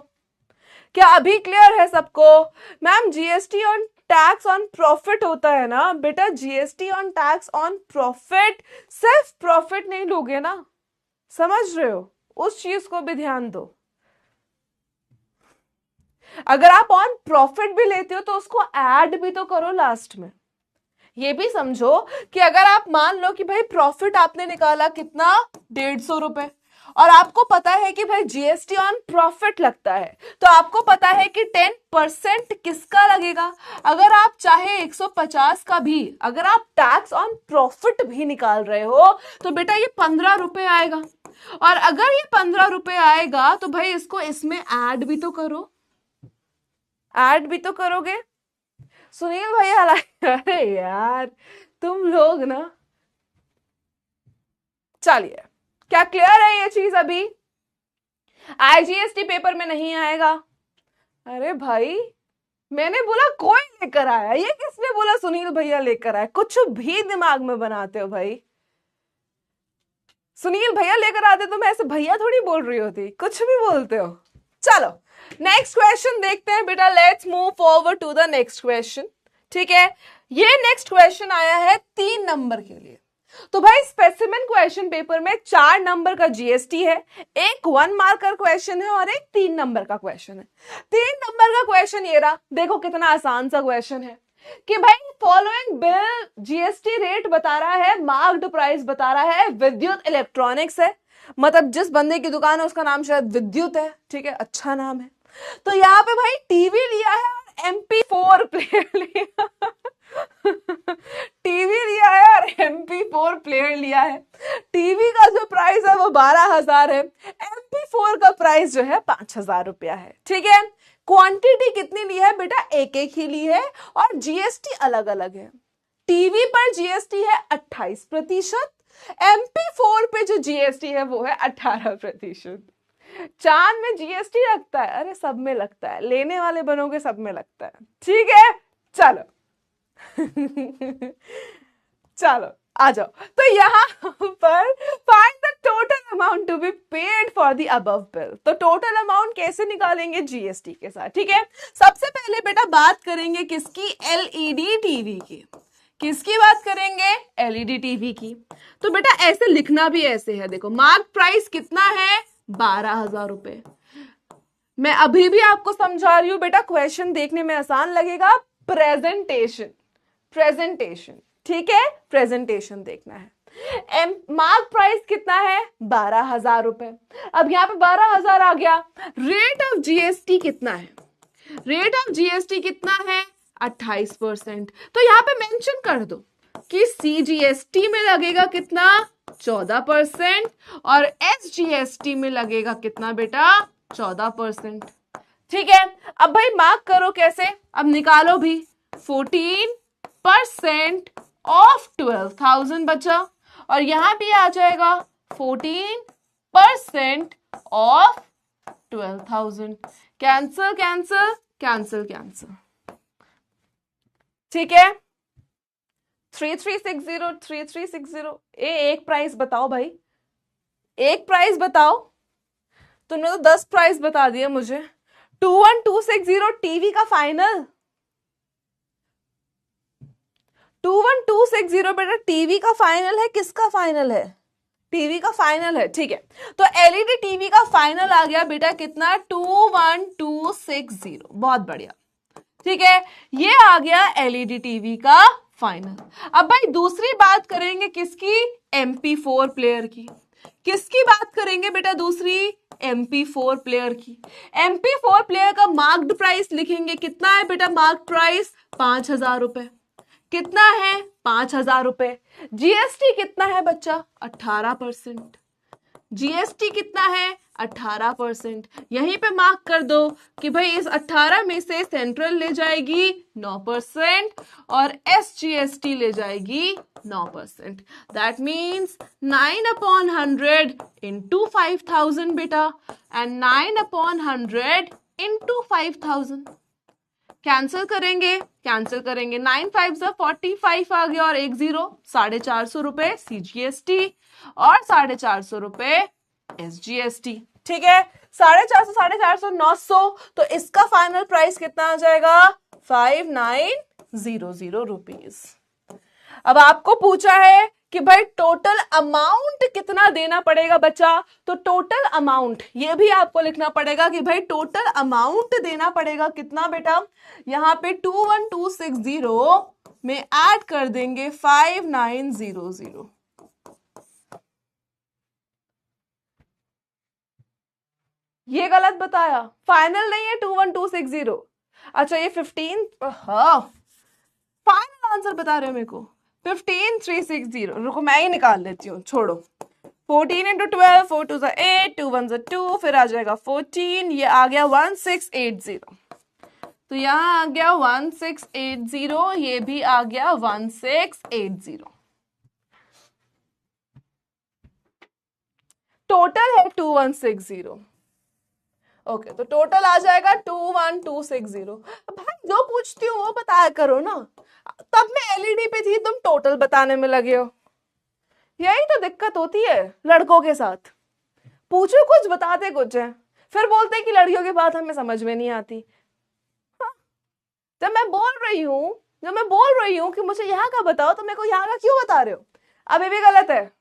Speaker 1: क्या अभी क्लियर है सबको? Ma'am GST on tax on profit होता है ना बेटा, GST on tax on profit, सिर्फ प्रॉफिट नहीं लोगे ना, समझ रहे हो? उस चीज को भी ध्यान दो। अगर आप ऑन प्रॉफिट भी लेते हो तो उसको ऐड भी तो करो लास्ट में। ये भी समझो कि अगर आप मान लो कि भाई प्रॉफिट आपने निकाला कितना? 150 रुपए, और आपको पता है कि भाई जीएसटी ऑन प्रॉफिट लगता है, तो आपको पता है कि 10% किसका लगेगा। अगर आप चाहे 150 का भी, अगर आप टैक्स ऑन प्रॉफिट भी निकाल रहे हो तो बेटा ये 15 रुपए आएगा, और अगर ये 15 रुपए आएगा तो भाई इसको इसमें ऐड भी तो करो, ऐड भी तो करोगे। सुनील भैया, अरे यार तुम लोग ना, चलिए क्या क्लियर है ये चीज? अभी आईजीएसटी पेपर में नहीं आएगा। अरे भाई मैंने बोला कोई लेकर आया, ये किसने बोला सुनील भैया लेकर आए? कुछ भी दिमाग में बनाते हो भाई। सुनील भैया लेकर आते तो मैं ऐसे भैया थोड़ी बोल रही होती, कुछ भी बोलते हो। चलो नेक्स्ट क्वेश्चन देखते हैं बेटा, let's move forward to the next question, ठीक है? ये नेक्स्ट क्वेश्चन आया है 3 नंबर के लिए। तो भाई स्पेसिमेन क्वेश्चन पेपर में 4 नंबर का जीएसटी है, एक 1 मार्कर क्वेश्चन है और एक 3 नंबर का क्वेश्चन है। 3 नंबर का क्वेश्चन ये रहा, देखो कितना आसान सा क्वेश्चन है कि भाई फॉलोइंग बिल जीएसटी रेट बता रहा है, मार्क्ड प्राइस बता रहा है, विद्युत इलेक्ट्रॉनिक्स है, मतलब जिस बंदे की दुकान है उसका नाम शायद विद्युत है, ठीक है, अच्छा नाम है। तो यहाँ पे भाई टीवी लिया है और MP4 प्लेयर लिया टीवी लिया है और MP4 प्लेयर लिया है। टीवी का जो प्राइस है वो 12,000 है, MP4 का प्राइस जो है 5,000 रुपया है, ठीक है। क्वांटिटी कितनी ली है बेटा, एक एक ही ली है और जीएसटी अलग अलग है। टीवी पर जीएसटी है 28%, MP4 पे जो जीएसटी है वो है 18%। चांद में जीएसटी लगता है, अरे सब में लगता है, लेने वाले बनोगे सब में लगता है, ठीक है। चलो चलो आ जाओ। तो यहाँ पर find the total amount to be paid for the above bill. तो टोटल अमाउंट कैसे निकालेंगे, जीएसटी के साथ, ठीक है। सबसे पहले बेटा बात करेंगे किसकी, एलईडी टीवी की। किसकी बात करेंगे, एलईडी टीवी की। तो बेटा ऐसे लिखना भी ऐसे है, देखो मार्क प्राइस कितना है, 12,000 रुपए। मैं अभी भी आपको समझा रही हूं बेटा, क्वेश्चन देखने में आसान लगेगा, प्रेजेंटेशन ठीक है, प्रेजेंटेशन देखना है। मार्क प्राइस कितना है, 12,000 रुपए। अब यहाँ पे 12,000 आ गया। रेट ऑफ जीएसटी कितना है, रेट ऑफ जीएसटी कितना है, 28%। तो यहाँ पे मेंशन कर दो कि सीजीएसटी में लगेगा कितना, 14% और एसजीएसटी में लगेगा कितना बेटा, 14%, ठीक है। अब भाई मार्क करो कैसे, अब निकालो भी, 14% ऑफ 12,000 बचा और यहां भी आ जाएगा 14% of 12,000। Cancel cancel cancel cancel, ठीक है। 3360 एक प्राइस बताओ भाई, एक प्राइस बताओ, तुमने तो 10 प्राइस बता दिया मुझे। 21260 टीवी का फाइनल, 21260 बेटा टीवी का फाइनल है, किसका फाइनल है, टीवी का फाइनल है, ठीक है। तो एलईडी टीवी का फाइनल आ गया बेटा कितना, 21260, बहुत बढ़िया, ठीक है। ये आ गया एलईडी टीवी का फाइनल। अब भाई दूसरी बात करेंगे किसकी, MP4 प्लेयर की। किसकी बात करेंगे बेटा दूसरी, MP4 प्लेयर की। MP4 प्लेयर का मार्क्ड प्राइस लिखेंगे, कितना है बेटा मार्क्ड प्राइस, 5,000 रुपए। कितना है, 5,000 रुपए। जीएसटी कितना है बच्चा, 18%। जीएसटी कितना है, 18%। यहीं पे मार्क कर दो कि भाई इस 18 में से सेंट्रल ले जाएगी 9% और एसजीएसटी ले जाएगी 9%। दैट मीन्स 9/100 इंटू 5,000 बेटा, एंड 9/100 इंटू 5,000। कैंसिल करेंगे 9 5 45 आ गया और 1 0, 450 रुपए सीजीएसटी और 450 रुपए एसजीएसटी, ठीक है। 450 450 900, तो इसका फाइनल प्राइस कितना आ जाएगा, 5900 रुपीज। अब आपको पूछा है कि भाई टोटल अमाउंट कितना देना पड़ेगा बच्चा, तो टोटल अमाउंट ये भी आपको लिखना पड़ेगा कि भाई टोटल अमाउंट देना पड़ेगा कितना बेटा, यहां पे 21260 में ऐड कर देंगे 5900। ये गलत बताया, फाइनल नहीं है 21260। अच्छा ये 15, हाँ फाइनल आंसर बता रहे हो मेरे को, 15360। रुको मैं ही निकाल लेती हूँ, छोड़ो। 14 इंटू 12, 4 2 8, 2 1 2, फिर आ जाएगा 14, ये आ गया 1680। तो यहाँ आ गया 1680, ये भी आ गया 1680। टोटल है 2160। ओके तो टोटल आ जाएगा 21260। भाई जो पूछती हूँ वो बताया करो ना, तब मैं एलईडी पे थी, तुम टोटल बताने में लगे हो। यही तो दिक्कत होती है लड़कों के साथ, पूछो कुछ बताते कुछ है, फिर बोलते हैं कि लड़कियों की बात हमें समझ में नहीं आती। हाँ? जब मैं बोल रही हूँ कि मुझे यहाँ का बताओ तो मेरे को यहाँ का क्यों बता रहे हो। अभी भी गलत है?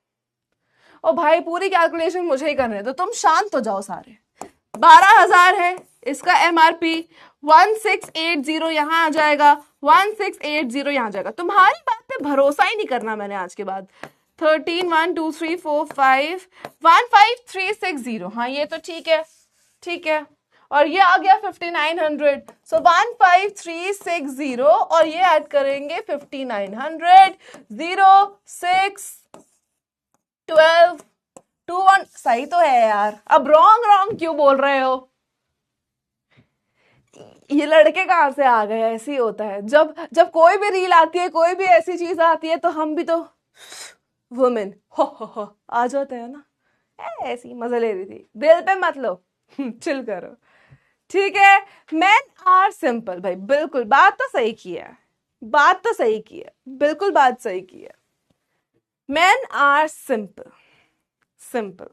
Speaker 1: ओ भाई पूरी कैलकुलेशन मुझे ही करने दो, तुम शांत हो जाओ सारे। 12,000 है इसका MRP, 1680 यहाँ आ जाएगा, 1680 यहाँ जाएगा। तुम्हारी बात पे भरोसा ही नहीं करना मैंने आज के बाद। 13 1 2 3 4 5 15360, हाँ ये तो ठीक है, ठीक है। और ये आ गया 5900, सो 15360 और ये ऐड करेंगे 5900, 0 6 12 2 1, सही तो है यार। अब रॉन्ग रॉन्ग क्यों बोल रहे हो? ये लड़के कहाँ से आ गए? ऐसे ही होता है जब जब कोई भी रील आती है, कोई भी ऐसी चीज आती है, तो हम भी तो वुमेन हो आ जाते हैं ना। ऐसी मजा ले रही थी, दिल पे मत लो, चिल करो, ठीक है। मेन आर सिंपल भाई, बिल्कुल बात तो सही की है, बात तो सही की है, बिल्कुल बात सही की है। Men are simple, simple,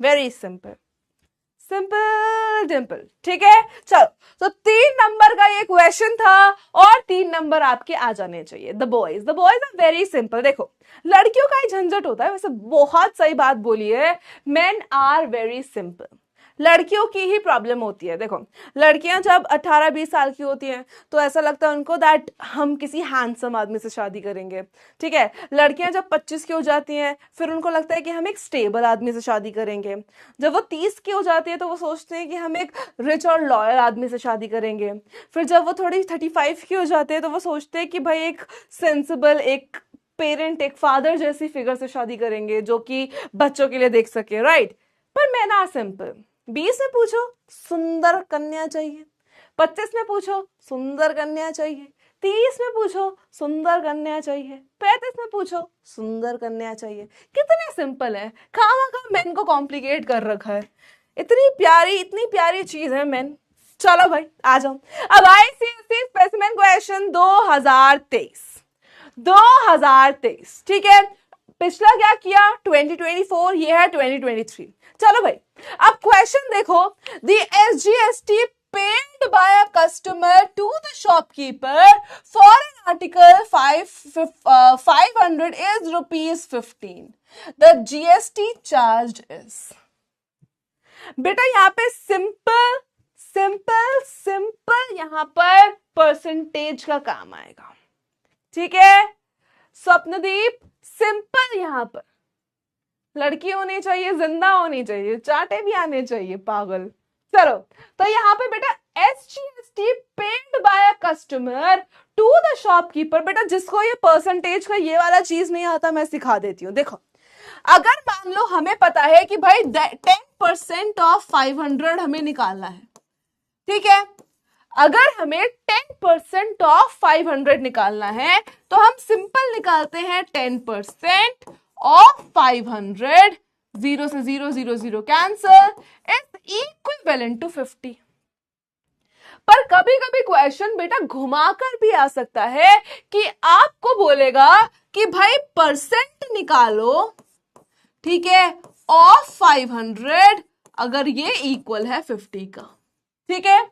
Speaker 1: very simple, simple dimple, ठीक है। चलो तो 3 नंबर का ये क्वेश्चन था और 3 नंबर आपके आ जाने चाहिए। The boys are very simple. देखो लड़कियों का ही झंझट होता है, वैसे बहुत सही बात बोली है, मेन आर वेरी सिंपल। लड़कियों की ही प्रॉब्लम होती है। देखो लड़कियां जब 18-20 साल की होती हैं तो ऐसा लगता है उनको दैट हम किसी हैंडसम आदमी से शादी करेंगे, ठीक है। लड़कियां जब 25 की हो जाती हैं फिर उनको लगता है कि हम एक स्टेबल आदमी से शादी करेंगे। जब वो 30 की हो जाती है तो वो सोचते हैं कि हम एक रिच और लॉयल आदमी से शादी करेंगे। फिर जब वो थोड़ी 35 की हो जाते हैं तो वो सोचते हैं कि भाई एक सेंसिबल, एक पेरेंट, एक फादर जैसी फिगर से शादी करेंगे जो कि बच्चों के लिए देख सके, राइट। पर मैं ना सिंपल, 20 में पूछो सुंदर कन्या चाहिए, 25 में पूछो सुंदर कन्या चाहिए, 30 में पूछो सुंदर कन्या चाहिए, 35 में पूछो सुंदर कन्या चाहिए। कितने सिंपल है, खामा मेन को कॉम्प्लिकेट कर रखा है। इतनी प्यारी चीज है मेन। चलो भाई आ जाओ। अब ICSE स्पेसिमेन क्वेश्चन 2023, ठीक है। पिछला क्या किया 2024, ये है 2023। चलो भाई अब क्वेश्चन देखो। The SGST paid by a customer to the shopkeeper for an article 500 is rupees 15. The GST charged is. बेटा यहाँ पे सिंपल सिंपल सिंपल यहाँ पर परसेंटेज का काम आएगा, ठीक है। स्वप्नदीप सिंपल, यहाँ पर लड़की होनी चाहिए, जिंदा होनी चाहिए, चाटे भी आने चाहिए, पागल। चलो तो यहाँ पे बेटा SGST paid by a customer to the shopkeeper. बेटा जिसको ये परसेंटेज का ये वाला चीज नहीं आता मैं सिखा देती हूँ। देखो अगर मान लो हमें पता है कि भाई 10% ऑफ 500 हमें निकालना है, ठीक है। अगर हमें 10% ऑफ 500 निकालना है तो हम सिंपल निकालते हैं 10% ऑफ 500, 0 से 0 0 0 कैंसल, इज इक्विवेलेंट टू 50। पर कभी कभी क्वेश्चन बेटा घुमाकर भी आ सकता है कि आपको बोलेगा कि भाई परसेंट निकालो, ठीक है, ऑफ 500 अगर ये इक्वल है 50 का, ठीक है।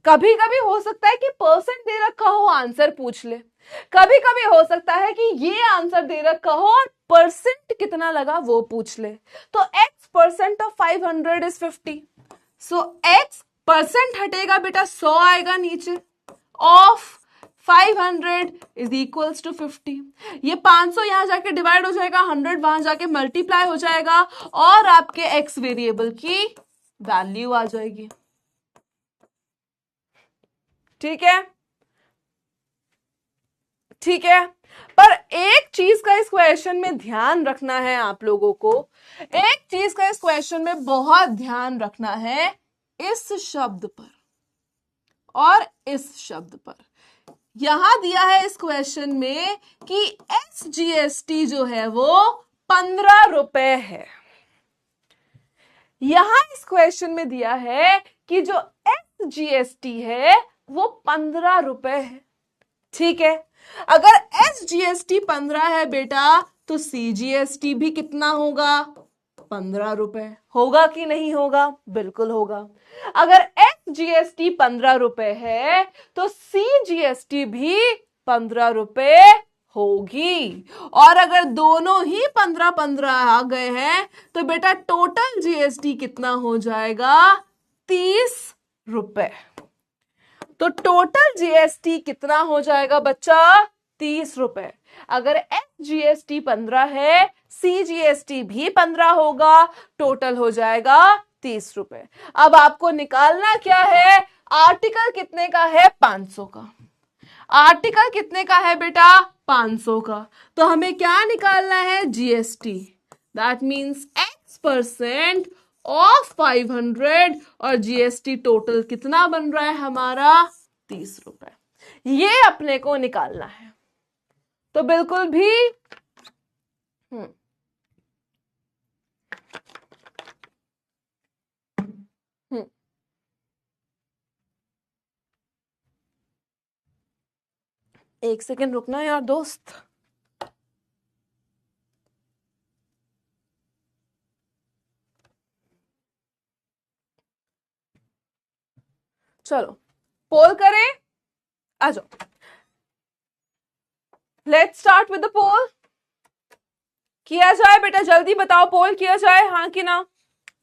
Speaker 1: कभी कभी हो सकता है कि परसेंट दे रखा हो, आंसर पूछ ले। कभी कभी हो सकता है कि ये आंसर दे रखा हो और परसेंट कितना लगा वो पूछ ले। तो x% of 500 is 50, so x percent हटेगा बेटा 100 आएगा नीचे, ऑफ 500 इज इक्वल्स टू 50। ये 500 यहां जाके डिवाइड हो जाएगा, 100 वहां जाके मल्टीप्लाई हो जाएगा और आपके x वेरिएबल की वैल्यू आ जाएगी, ठीक है, ठीक है। पर एक चीज का इस क्वेश्चन में ध्यान रखना है आप लोगों को, एक चीज का इस क्वेश्चन में बहुत ध्यान रखना है, इस शब्द पर और इस शब्द पर। यहां दिया है इस क्वेश्चन में कि SGST जो है वो 15 रुपए है। यहां इस क्वेश्चन में दिया है कि जो SGST है वो 15 रुपए है, ठीक है। अगर SGST 15 है बेटा तो CGST भी कितना होगा, 15 रुपए। होगा कि नहीं होगा? बिल्कुल होगा। अगर SGST 15 रुपए है तो CGST भी 15 रुपए होगी। और अगर दोनों ही 15-15 आ गए हैं तो बेटा टोटल जीएसटी कितना हो जाएगा? 30 रुपए। तो टोटल जीएसटी कितना हो जाएगा बच्चा? 30 रुपए। अगर एसजीएसटी 15 है, सीजीएसटी भी 15 होगा, टोटल हो जाएगा 30 रुपए। अब आपको निकालना क्या है? आर्टिकल कितने का है? 500 का। आर्टिकल कितने का है बेटा? 500 का। तो हमें क्या निकालना है? GST. That means X% of 500 और जीएसटी टोटल कितना बन रहा है हमारा? 30 रुपए। ये अपने को निकालना है। तो बिल्कुल भी एक सेकेंड रुकना यार दोस्त। चलो पोल करें, आ जाओ। लेट्स स्टार्ट विद द पोल। किया जाए बेटा, जल्दी बताओ, पोल किया जाए हाँ कि ना?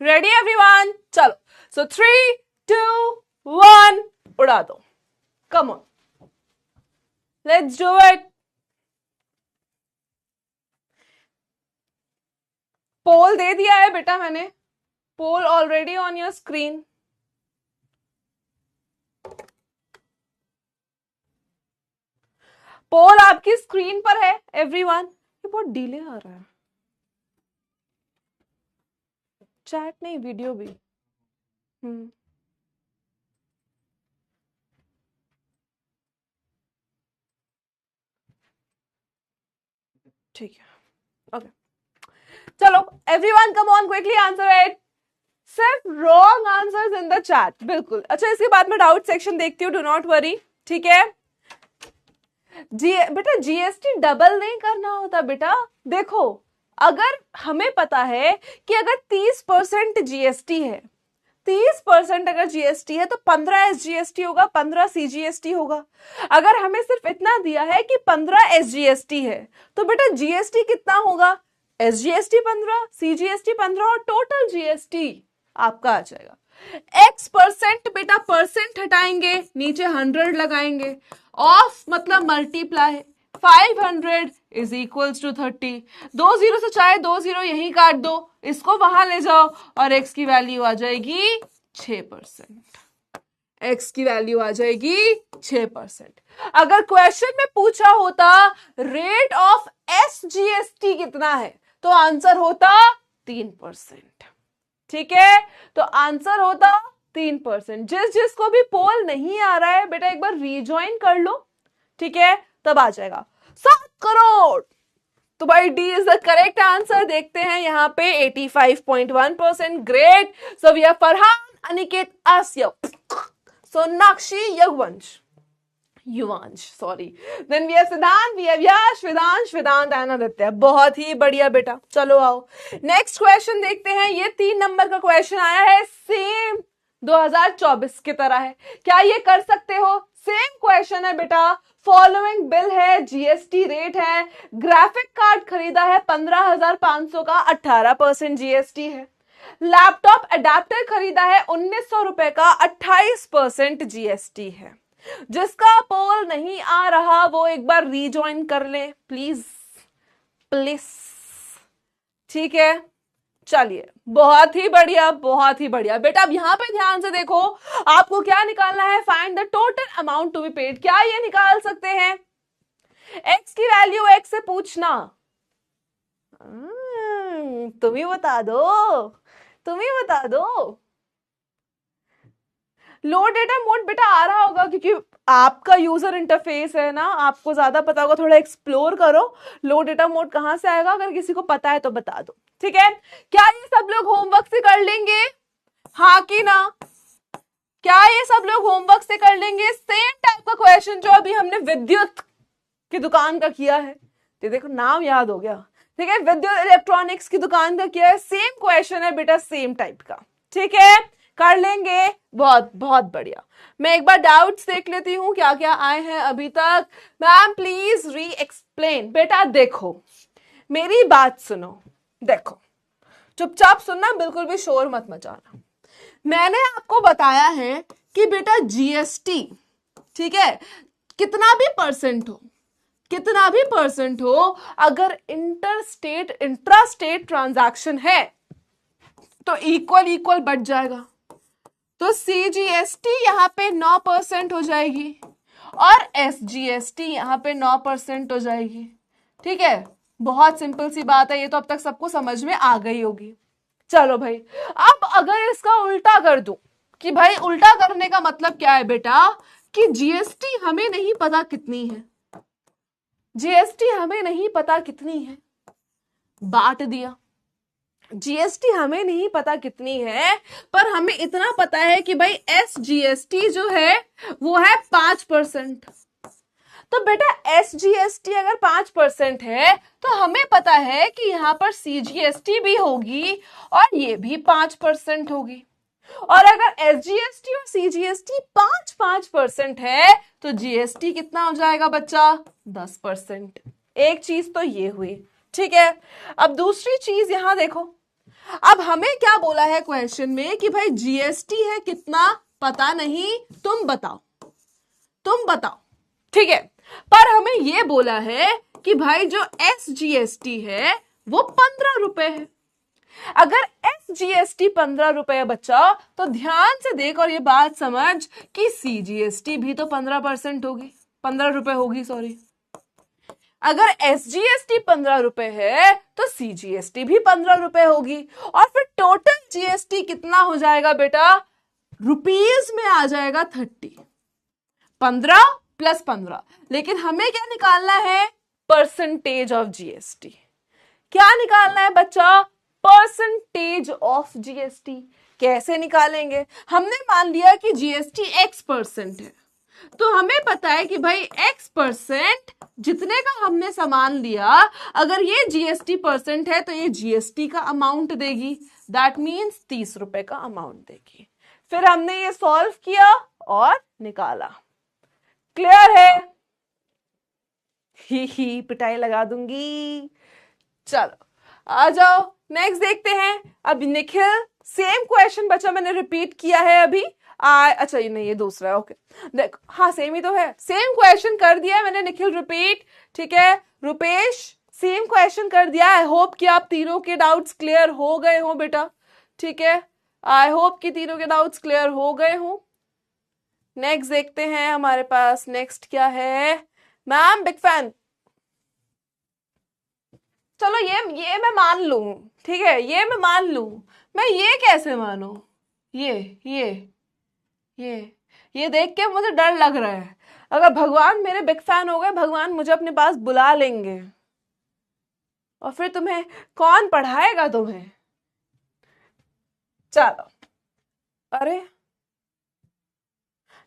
Speaker 1: Ready everyone? चलो, सो 3, 2, 1 उड़ा दो। Come on, let's do it. Poll दे दिया है बेटा मैंने, poll already on your screen. Poll आपकी स्क्रीन पर है एवरीवन। ये बहुत डिले आ रहा है, चैट नहीं वीडियो भी। ठीक है, ओके चलो everyone come on quickly answer it. सिर्फ wrong answers in the chat. बिल्कुल। अच्छा, इसके बाद में डाउट सेक्शन देखती हूँ, डू नॉट वरी। ठीक है बेटा, जीएसटी डबल नहीं करना होता बेटा। देखो, अगर हमें पता है कि अगर 30% जीएसटी है, 30% अगर जीएसटी है तो 15 एसजीएसटी होगा, 15 सीजीएसटी होगा। अगर हमें सिर्फ इतना दिया है कि 15 एसजीएसटी है तो बेटा जीएसटी कितना होगा? एसजीएसटी 15, सीजीएसटी 15 और टोटल जीएसटी आपका आ जाएगा। X% बेटा परसेंट हटाएंगे, नीचे 100 लगाएंगे, ऑफ मतलब मल्टीप्लाई, 500 इज इक्वल्स टू 30। 2 0 से चाहे 2 0 यही काट दो, इसको वहां ले जाओ और x की वैल्यू आ जाएगी 6%। x की वैल्यू आ जाएगी 6%। अगर क्वेश्चन में पूछा होता रेट ऑफ एसजीएसटी कितना है तो आंसर होता 3%। ठीक है, तो आंसर होता 3%। जिसको भी पोल नहीं आ रहा है बेटा एक बार रीजॉइन कर लो, ठीक है, तब आ जाएगा 7 करोड़। तो भाई D is the correct answer. देखते हैं यहाँ पे 85.1%। Great. So we are Farhan, Aniket, Asiya, Sonakshi, Yuvansh, sorry. Then we have Siddhant, we have Yash, Vedansh, Vedant and Aditya. बहुत ही बढ़िया बेटा। चलो आओ नेक्स्ट क्वेश्चन देखते हैं। ये 3 नंबर का क्वेश्चन आया है, सेम 2024 की तरह है। क्या ये कर सकते हो? सेम क्वेश्चन है बेटा। फॉलोइंग बिल है, जीएसटी रेट है, ग्राफिक कार्ड खरीदा है 15,500 का, 18% जीएसटी है। लैपटॉप अडेप्टर खरीदा है 1900 रुपए का, 28% जीएसटी है। जिसका पोल नहीं आ रहा वो एक बार रीजॉइन कर ले प्लीज, प्लीज। ठीक है, चलिए, बहुत ही बढ़िया, बहुत ही बढ़िया बेटा। अब यहां पे ध्यान से देखो, आपको क्या निकालना है? Find the total amount to be paid. क्या ये निकाल सकते हैं? एक्स की वैल्यू एक्स से पूछना, तुम ही बता दो, तुम ही बता दो। लो डेटा मोड बेटा आ रहा होगा क्योंकि आपका यूजर इंटरफेस है ना, आपको ज्यादा पता होगा, थोड़ा एक्सप्लोर करो। लो डेटा मोड कहां से आएगा? अगर किसी को पता है तो बता दो। ठीक है, क्या ये सब लोग होमवर्क से कर लेंगे? हाँ कि ना? क्या ये सब लोग होमवर्क से कर लेंगे? सेम टाइप का क्वेश्चन जो अभी हमने विद्युत की दुकान का किया है, तो देखो नाम याद हो गया। ठीक है, विद्युत इलेक्ट्रॉनिक्स की दुकान का किया है, सेम क्वेश्चन है बेटा, सेम टाइप का। ठीक है, कर लेंगे, बहुत बहुत बढ़िया। मैं एक बार डाउट्स देख लेती हूँ क्या क्या आए हैं अभी तक। मैम प्लीज री एक्सप्लेन। बेटा देखो, मेरी बात सुनो, देखो चुपचाप सुनना, बिल्कुल भी शोर मत मचाना। मैंने आपको बताया है कि बेटा जीएसटी, ठीक है, कितना भी परसेंट हो, कितना भी परसेंट हो, अगर इंट्रा स्टेट ट्रांजैक्शन है तो इक्वल इक्वल बढ़ जाएगा। तो सीजीएसटी यहां पे 9% हो जाएगी और एसजीएसटी यहां पे 9% हो जाएगी। ठीक है, बहुत सिंपल सी बात है, ये तो अब तक सबको समझ में आ गई होगी। चलो भाई, अब अगर इसका उल्टा कर दूं, कि भाई उल्टा करने का मतलब क्या है बेटा, कि जीएसटी हमें नहीं पता कितनी है, जीएसटी हमें नहीं पता कितनी है, बांट दिया। जीएसटी हमें नहीं पता कितनी है, पर हमें इतना पता है कि भाई एसजीएसटी जो है वो है 5%। तो बेटा एसजीएसटी अगर 5% है तो हमें पता है कि यहां पर सीजीएसटी भी होगी और ये भी 5% होगी। और अगर एसजीएसटी और सीजीएसटी 5% है तो जीएसटी कितना हो जाएगा बच्चा, 10%। एक चीज तो ये हुई, ठीक है। अब दूसरी चीज यहां देखो, अब हमें क्या बोला है क्वेश्चन में कि भाई जीएसटी है कितना पता नहीं, तुम बताओ, तुम बताओ, ठीक है। पर हमें यह बोला है कि भाई जो एसजीएसटी है वो 15 रुपए है। अगर एसजीएसटी 15 रुपए है बच्चा, तो ध्यान से देख और ये बात समझ कि सीजीएसटी भी तो 15% होगी, 15 रुपए होगी, सॉरी। अगर एसजीएसटी 15 रुपए है तो सीजीएसटी भी 15 रुपए होगी, और फिर टोटल जीएसटी कितना हो जाएगा बेटा, रुपीज में आ जाएगा 30। 15 + 15, लेकिन हमें क्या निकालना है, परसेंटेज ऑफ जीएसटी। क्या निकालना है बच्चा, परसेंटेज ऑफ जीएसटी। कैसे निकालेंगे, हमने मान लिया कि जीएसटी X% है, तो हमें पता है कि भाई X% जितने का हमने सामान लिया, अगर ये जीएसटी परसेंट है तो ये जीएसटी का अमाउंट देगी, दैट मीन्स 30 रुपए का अमाउंट देगी। फिर हमने ये सॉल्व किया और निकाला। क्लियर है, ही पिटाई लगा दूंगी। चलो आ जाओ, नेक्स्ट देखते हैं। अब निखिल, सेम क्वेश्चन बच्चा मैंने रिपीट किया है अभी। अच्छा ये नहीं, ये दूसरा है, ओके देखो, हाँ सेम ही तो है, सेम क्वेश्चन कर दिया है मैंने निखिल, रिपीट, ठीक है। रुपेश, सेम क्वेश्चन कर दिया। आई होप कि आप तीनों के डाउट्स क्लियर हो गए हो बेटा, ठीक है। आई होप कि तीनों के डाउट्स क्लियर हो गए हो। नेक्स्ट देखते हैं हमारे पास, नेक्स्ट क्या है। मैम बिग फैन, चलो ये मैं मान लूं, ठीक है, ये मैं मान लूं। मैं ये कैसे मानूं, ये देख के मुझे डर लग रहा है। अगर भगवान मेरे बिग फैन हो गए, भगवान मुझे अपने पास बुला लेंगे और फिर तुम्हें कौन पढ़ाएगा तुम्हें। चलो, अरे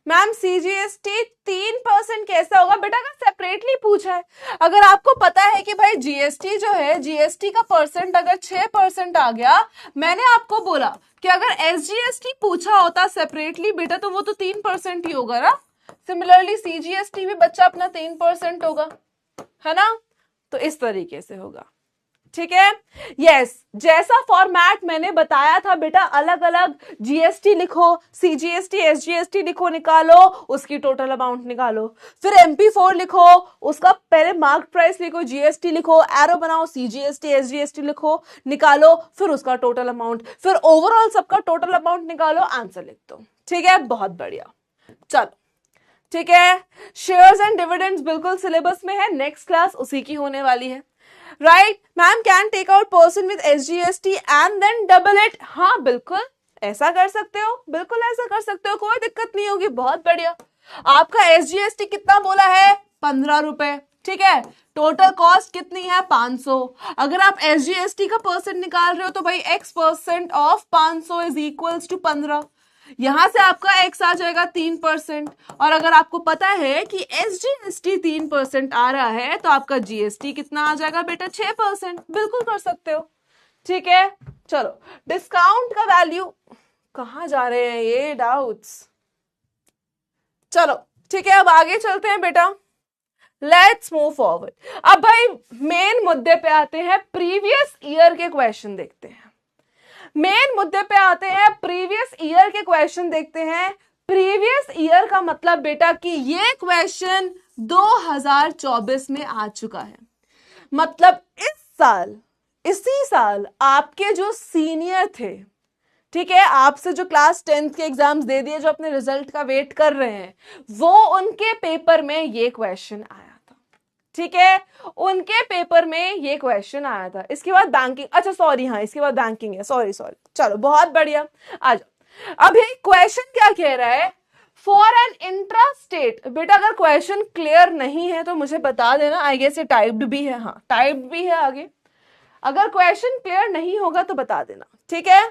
Speaker 1: मैम सीजीएसटी 3% कैसा होगा बेटा, अगर सेपरेटली पूछा है। अगर आपको पता है कि भाई जीएसटी जो है, जीएसटी का परसेंट अगर 6% आ गया, मैंने आपको बोला कि अगर एसजीएसटी पूछा होता सेपरेटली बेटा तो वो तो 3% ही होगा ना। सिमिलरली सीजीएसटी भी बच्चा अपना 3% होगा, है ना। तो इस तरीके से होगा, ठीक है। यस, जैसा फॉर्मेट मैंने बताया था बेटा, अलग अलग जीएसटी लिखो, सीजीएसटी एसजीएसटी लिखो, निकालो उसकी टोटल अमाउंट निकालो। फिर MP4 लिखो, उसका पहले मार्क प्राइस लिखो, जीएसटी लिखो, एरो बनाओ, सीजीएसटी एसजीएसटी लिखो, निकालो, फिर उसका टोटल अमाउंट, फिर ओवरऑल सबका टोटल अमाउंट निकालो, आंसर लिख दो, ठीक है। बहुत बढ़िया, चलो ठीक है। शेयर्स एंड डिविडेंड्स बिल्कुल सिलेबस में है, नेक्स्ट क्लास उसी की होने वाली है, right. Ma'am can take out person with SGST and then double it, हाँ बिल्कुल ऐसा कर सकते हो, बिल्कुल ऐसा कर सकते हो, कोई दिक्कत नहीं होगी। बहुत बढ़िया। आपका एसजीएसटी कितना बोला है, 15 रुपए, ठीक है। टोटल कॉस्ट कितनी है, 500। अगर आप एसजीएसटी का परसेंट निकाल रहे हो तो भाई X% of 500 is equals to 15। यहां से आपका X आ जाएगा 3%, और अगर आपको पता है कि एसजीएसटी 3% आ रहा है तो आपका जीएसटी कितना आ जाएगा बेटा, 6%। बिल्कुल कर सकते हो, ठीक है। चलो डिस्काउंट का वैल्यू कहाँ जा रहे हैं ये डाउट्स? चलो ठीक है, अब आगे चलते हैं बेटा, लेट्स मूव फॉरवर्ड। अब भाई मेन मुद्दे पे आते हैं, प्रीवियस ईयर के क्वेश्चन देखते हैं। मेन मुद्दे पे आते हैं, प्रीवियस ईयर के क्वेश्चन देखते हैं। प्रीवियस ईयर का मतलब बेटा कि ये क्वेश्चन 2024 में आ चुका है, मतलब इस साल, इसी साल आपके जो सीनियर थे, ठीक है, आपसे जो क्लास 10th के एग्जाम्स दे दिए, जो अपने रिजल्ट का वेट कर रहे हैं, वो उनके पेपर में ये क्वेश्चन आया था, ठीक है, उनके पेपर में ये क्वेश्चन आया था। इसके बाद बैंकिंग, अच्छा सॉरी, हाँ इसके बाद बैंकिंग है, सॉरी सॉरी, चलो बहुत बढ़िया, आ जाओ। अब ये क्वेश्चन क्या कह रहा है, फॉर एन इंट्रा स्टेट। बेटा अगर क्वेश्चन क्लियर नहीं है तो मुझे बता देना, आई गेस ये टाइप्ड भी है, हाँ टाइप्ड भी है आगे, अगर क्वेश्चन क्लियर नहीं होगा तो बता देना, ठीक है।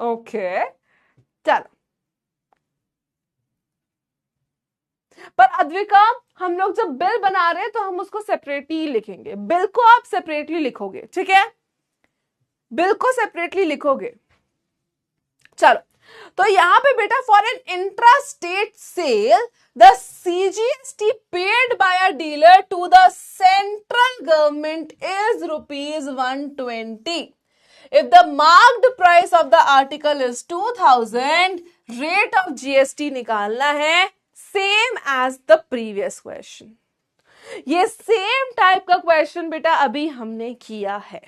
Speaker 1: ओके चलो, पर अद्विका हम लोग जब बिल बना रहे हैं तो हम उसको सेपरेटली लिखेंगे, बिल को आप सेपरेटली लिखोगे, ठीक है, बिल को सेपरेटली लिखोगे। चलो तो यहां पे बेटा for an intra state sale the CGST paid by a dealer to the central government is ₹120। If the marked price of the article is 2000, rate of GST निकालना है same as the previous question। ये same type का question बेटा अभी हमने किया है।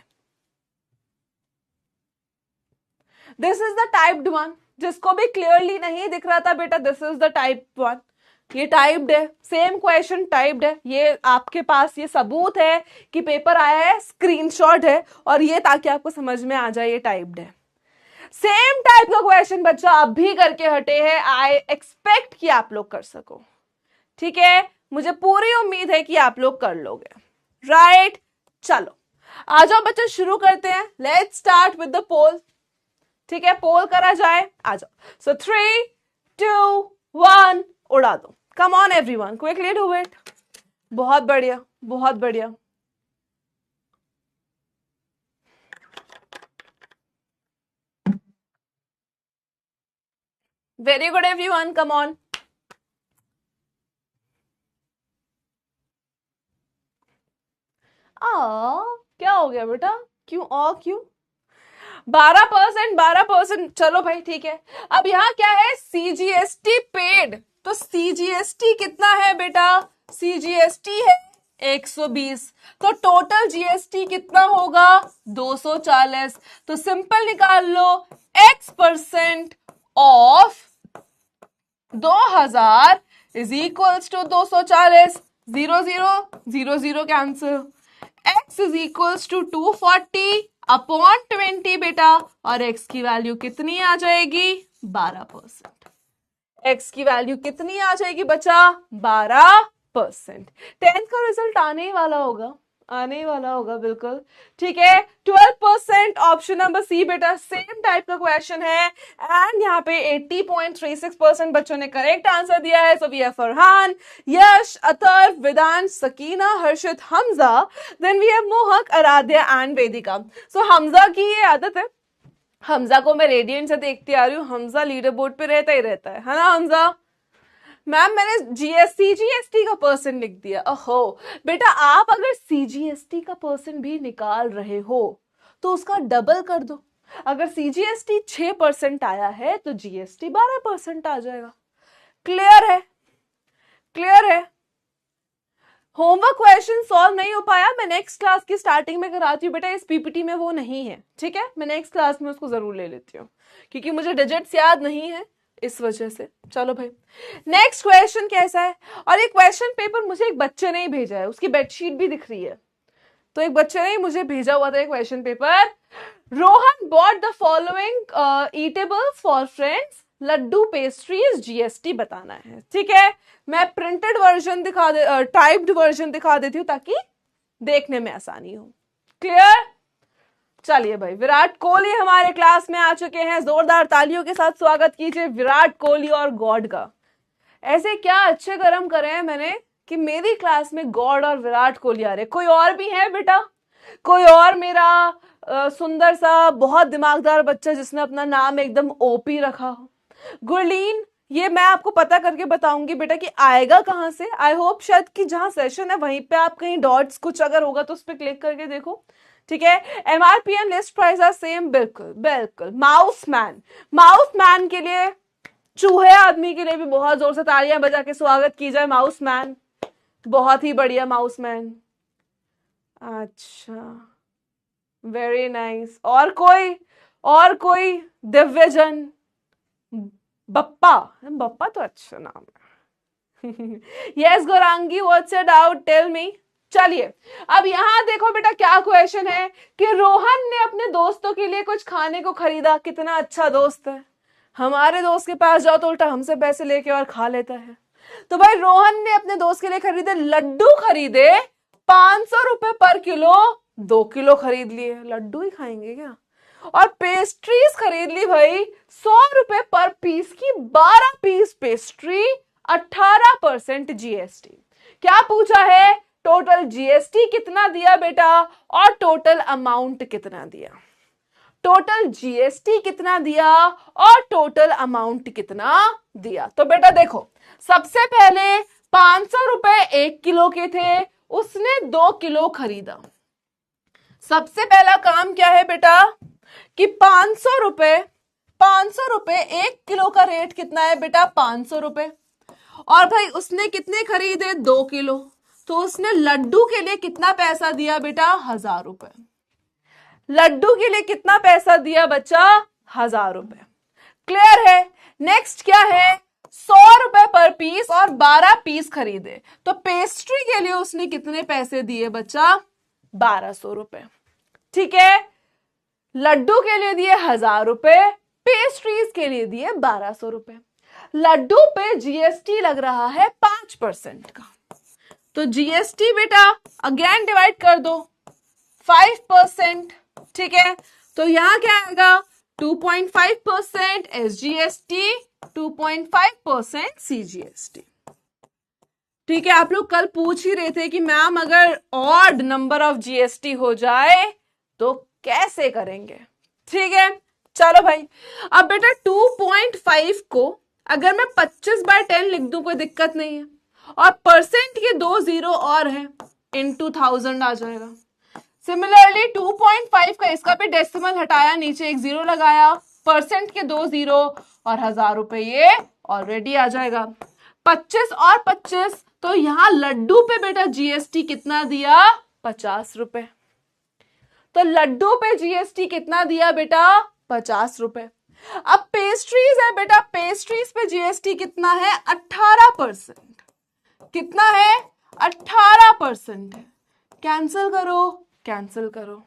Speaker 1: This is the typed one, जिसको भी क्लियरली नहीं दिख रहा था बेटा, this is the type one, ये टाइप्ड है, सेम क्वेश्चन टाइप्ड है। ये आपके पास ये सबूत है कि पेपर आया है, स्क्रीनशॉट है, और ये ताकि आपको समझ में आ जाए ये टाइप्ड है। सेम टाइप का क्वेश्चन बच्चा अब भी करके हटे हैं, आई एक्सपेक्ट कि आप लोग कर सको, ठीक है, मुझे पूरी उम्मीद है कि आप लोग कर लोगे, राइट। चलो आ जाओ बच्चा, शुरू करते हैं, लेट्स स्टार्ट विद द पोल, ठीक है, पोल करा जाए, आ जाओ। सो 3 2 1 उड़ा दो, come on everyone, quickly do it. बहुत बढ़िया, बहुत बढ़िया, very good everyone, come on. क्या हो गया बेटा, क्यों क्यों 12%, 12%, चलो भाई ठीक है। अब यहां क्या है, CGST पेड, तो CGST कितना है बेटा, CGST है 120, तो टोटल GST कितना होगा 240। तो सिंपल निकाल लो, X% of 2000 is equals to 240, 0 0 0 0 cancel, X is equals to 240 upon 20 बेटा, और X की वैल्यू कितनी आ जाएगी 12%। X की वैल्यू कितनी आ जाएगी बच्चा 12%। 10th का रिजल्ट आने ही वाला होगा, आने ही वाला होगा बिल्कुल, ठीक है। 12% ऑप्शन नंबर सी बेटा, सेम टाइप का क्वेश्चन है, एंड यहाँ पे 80.36% बच्चों ने करेक्ट आंसर दिया है। So we have Farhan, Yash, Athar, Vedant, Sakina, Harshit, Hamza, then we have Mohak, Aaradhya and Vedika. So Hamza की ये आदत है, हमजा को मैं रेडियंट से देखती आ रही हूँ, हमजा लीडर बोर्ड पे रहता ही रहता है ना हमजा। मैम मैंने CGST का परसेंट लिख दिया। ओहो बेटा, आप अगर CGST का परसेंट भी निकाल रहे हो तो उसका डबल कर दो। अगर CGST 6% आया है तो GST 12% आ जाएगा। क्लियर है, क्लियर है। होमवर्क क्वेश्चन सॉल्व नहीं हो पाया, मैं नेक्स्ट क्लास की स्टार्टिंग में कराती हूँ बेटा, इस PPT में वो नहीं है, ठीक है, मैं नेक्स्ट क्लास में उसको जरूर ले लेती हूँ, क्योंकि मुझे डिजिट्स याद नहीं है इस वजह से। चलो भाई, नेक्स्ट क्वेश्चन कैसा है, और ये क्वेश्चन पेपर मुझे एक बच्चे ने ही भेजा है, उसकी बेडशीट भी दिख रही है, तो एक बच्चे ने ही मुझे भेजा हुआ था question paper. Rohan bought the following eatables for friends, laddoo pastries, GST बताना है, ठीक है। मैं प्रिंटेड वर्जन दिखा दे, टाइप्ड वर्जन दिखा देती हूँ ताकि देखने में आसानी हो। क्लियर। चलिए भाई, विराट कोहली हमारे क्लास में आ चुके हैं, जोरदार तालियों के साथ स्वागत कीजिए विराट कोहली और गॉड का। ऐसे क्या अच्छे कर्म करे हैं मैंने कि मेरी क्लास में गॉड और विराट कोहली आ रहे। कोई और भी है बेटा, कोई और मेरा सुंदर सा बहुत दिमागदार बच्चा जिसने अपना नाम एकदम ओपी रखा हो। गुरलीन, ये मैं आपको पता करके बताऊंगी बेटा कि आएगा कहां से। आई होप शायद कि जहां सेशन है वहीं पे आप कहीं डॉट्स कुछ अगर होगा तो उस पर क्लिक करके देखो, ठीक है। MRP and list price are same, बिल्कुल बिल्कुल। माउस मैन, माउस मैन के लिए, चूहे आदमी के लिए भी बहुत जोर से तालियां बजा के स्वागत की जाए। माउस मैन, बहुत ही बढ़िया माउस मैन। अच्छा, वेरी नाइस। और कोई दिव्यजन? बप्पा, बप्पा तो अच्छा नाम है। Yes Gaurangi, what's your doubt, tell me. चलिए अब यहां देखो बेटा क्या क्वेश्चन है कि रोहन ने अपने दोस्तों के लिए कुछ खाने को खरीदा। कितना अच्छा दोस्त है, हमारे दोस्त के पास जाओ तो उल्टा हमसे पैसे लेके और खा लेता है। तो भाई रोहन ने अपने दोस्त के लिए खरीदे लड्डू, खरीदे 500 रुपए पर किलो, 2 किलो खरीद लिए। लड्डू ही खाएंगे क्या? और पेस्ट्रीज खरीद ली भाई 100 रुपए पर पीस की, 12 पीस पेस्ट्री, 18% जीएसटी। क्या पूछा है? टोटल जीएसटी कितना दिया बेटा और टोटल अमाउंट कितना दिया। टोटल जीएसटी कितना दिया और टोटल अमाउंट कितना दिया। तो बेटा देखो, सबसे पहले 500 रुपए 1 किलो के थे, उसने 2 किलो खरीदा। सबसे पहला काम क्या है बेटा कि 500 रुपए 1 किलो का रेट कितना है बेटा 500 रुपए। और भाई उसने कितने खरीदे 2 किलो, तो उसने लड्डू के लिए कितना पैसा दिया बेटा 1000 रुपए। लड्डू के लिए कितना पैसा दिया बच्चा 1000 रुपए। क्लियर है। नेक्स्ट क्या है 100 रुपए पर पीस और 12 पीस खरीदे, तो पेस्ट्री के लिए उसने कितने पैसे दिए बच्चा 1200 रुपए। ठीक है, लड्डू के लिए दिए 1000 रुपए, पेस्ट्रीज के लिए दिए 1200 रुपए। लड्डू पे जीएसटी लग रहा है 5% का, तो जीएसटी बेटा अगेन डिवाइड कर दो 5%। ठीक है, तो यहां क्या आएगा 2.5% एसजीएसटी, 2.5% सीजीएसटी। ठीक है, आप लोग कल पूछ ही रहे थे कि मैम अगर ऑड नंबर ऑफ जीएसटी हो जाए तो कैसे करेंगे। ठीक है, चलो भाई। अब बेटा 2.5 को अगर मैं 25/10 लिख दूं कोई दिक्कत नहीं है, और परसेंट के 2 जीरो और है, इनटू 1000 आ जाएगा। सिमिलरली 2.5 का इसका भी डेसिमल हटाया, नीचे एक जीरो लगाया, परसेंट के 2 जीरो और 1000 रुपए ये ऑलरेडी आ जाएगा। 25 और 25, तो यहां लड्डू पे बेटा जीएसटी कितना दिया 50 रुपए। तो लड्डू पे जीएसटी कितना दिया बेटा 50 रुपए। अब पेस्ट्रीज है बेटा, पेस्ट्रीज पे जीएसटी कितना है 18%। कितना है 18% है। कैंसिल करो, कैंसिल करो।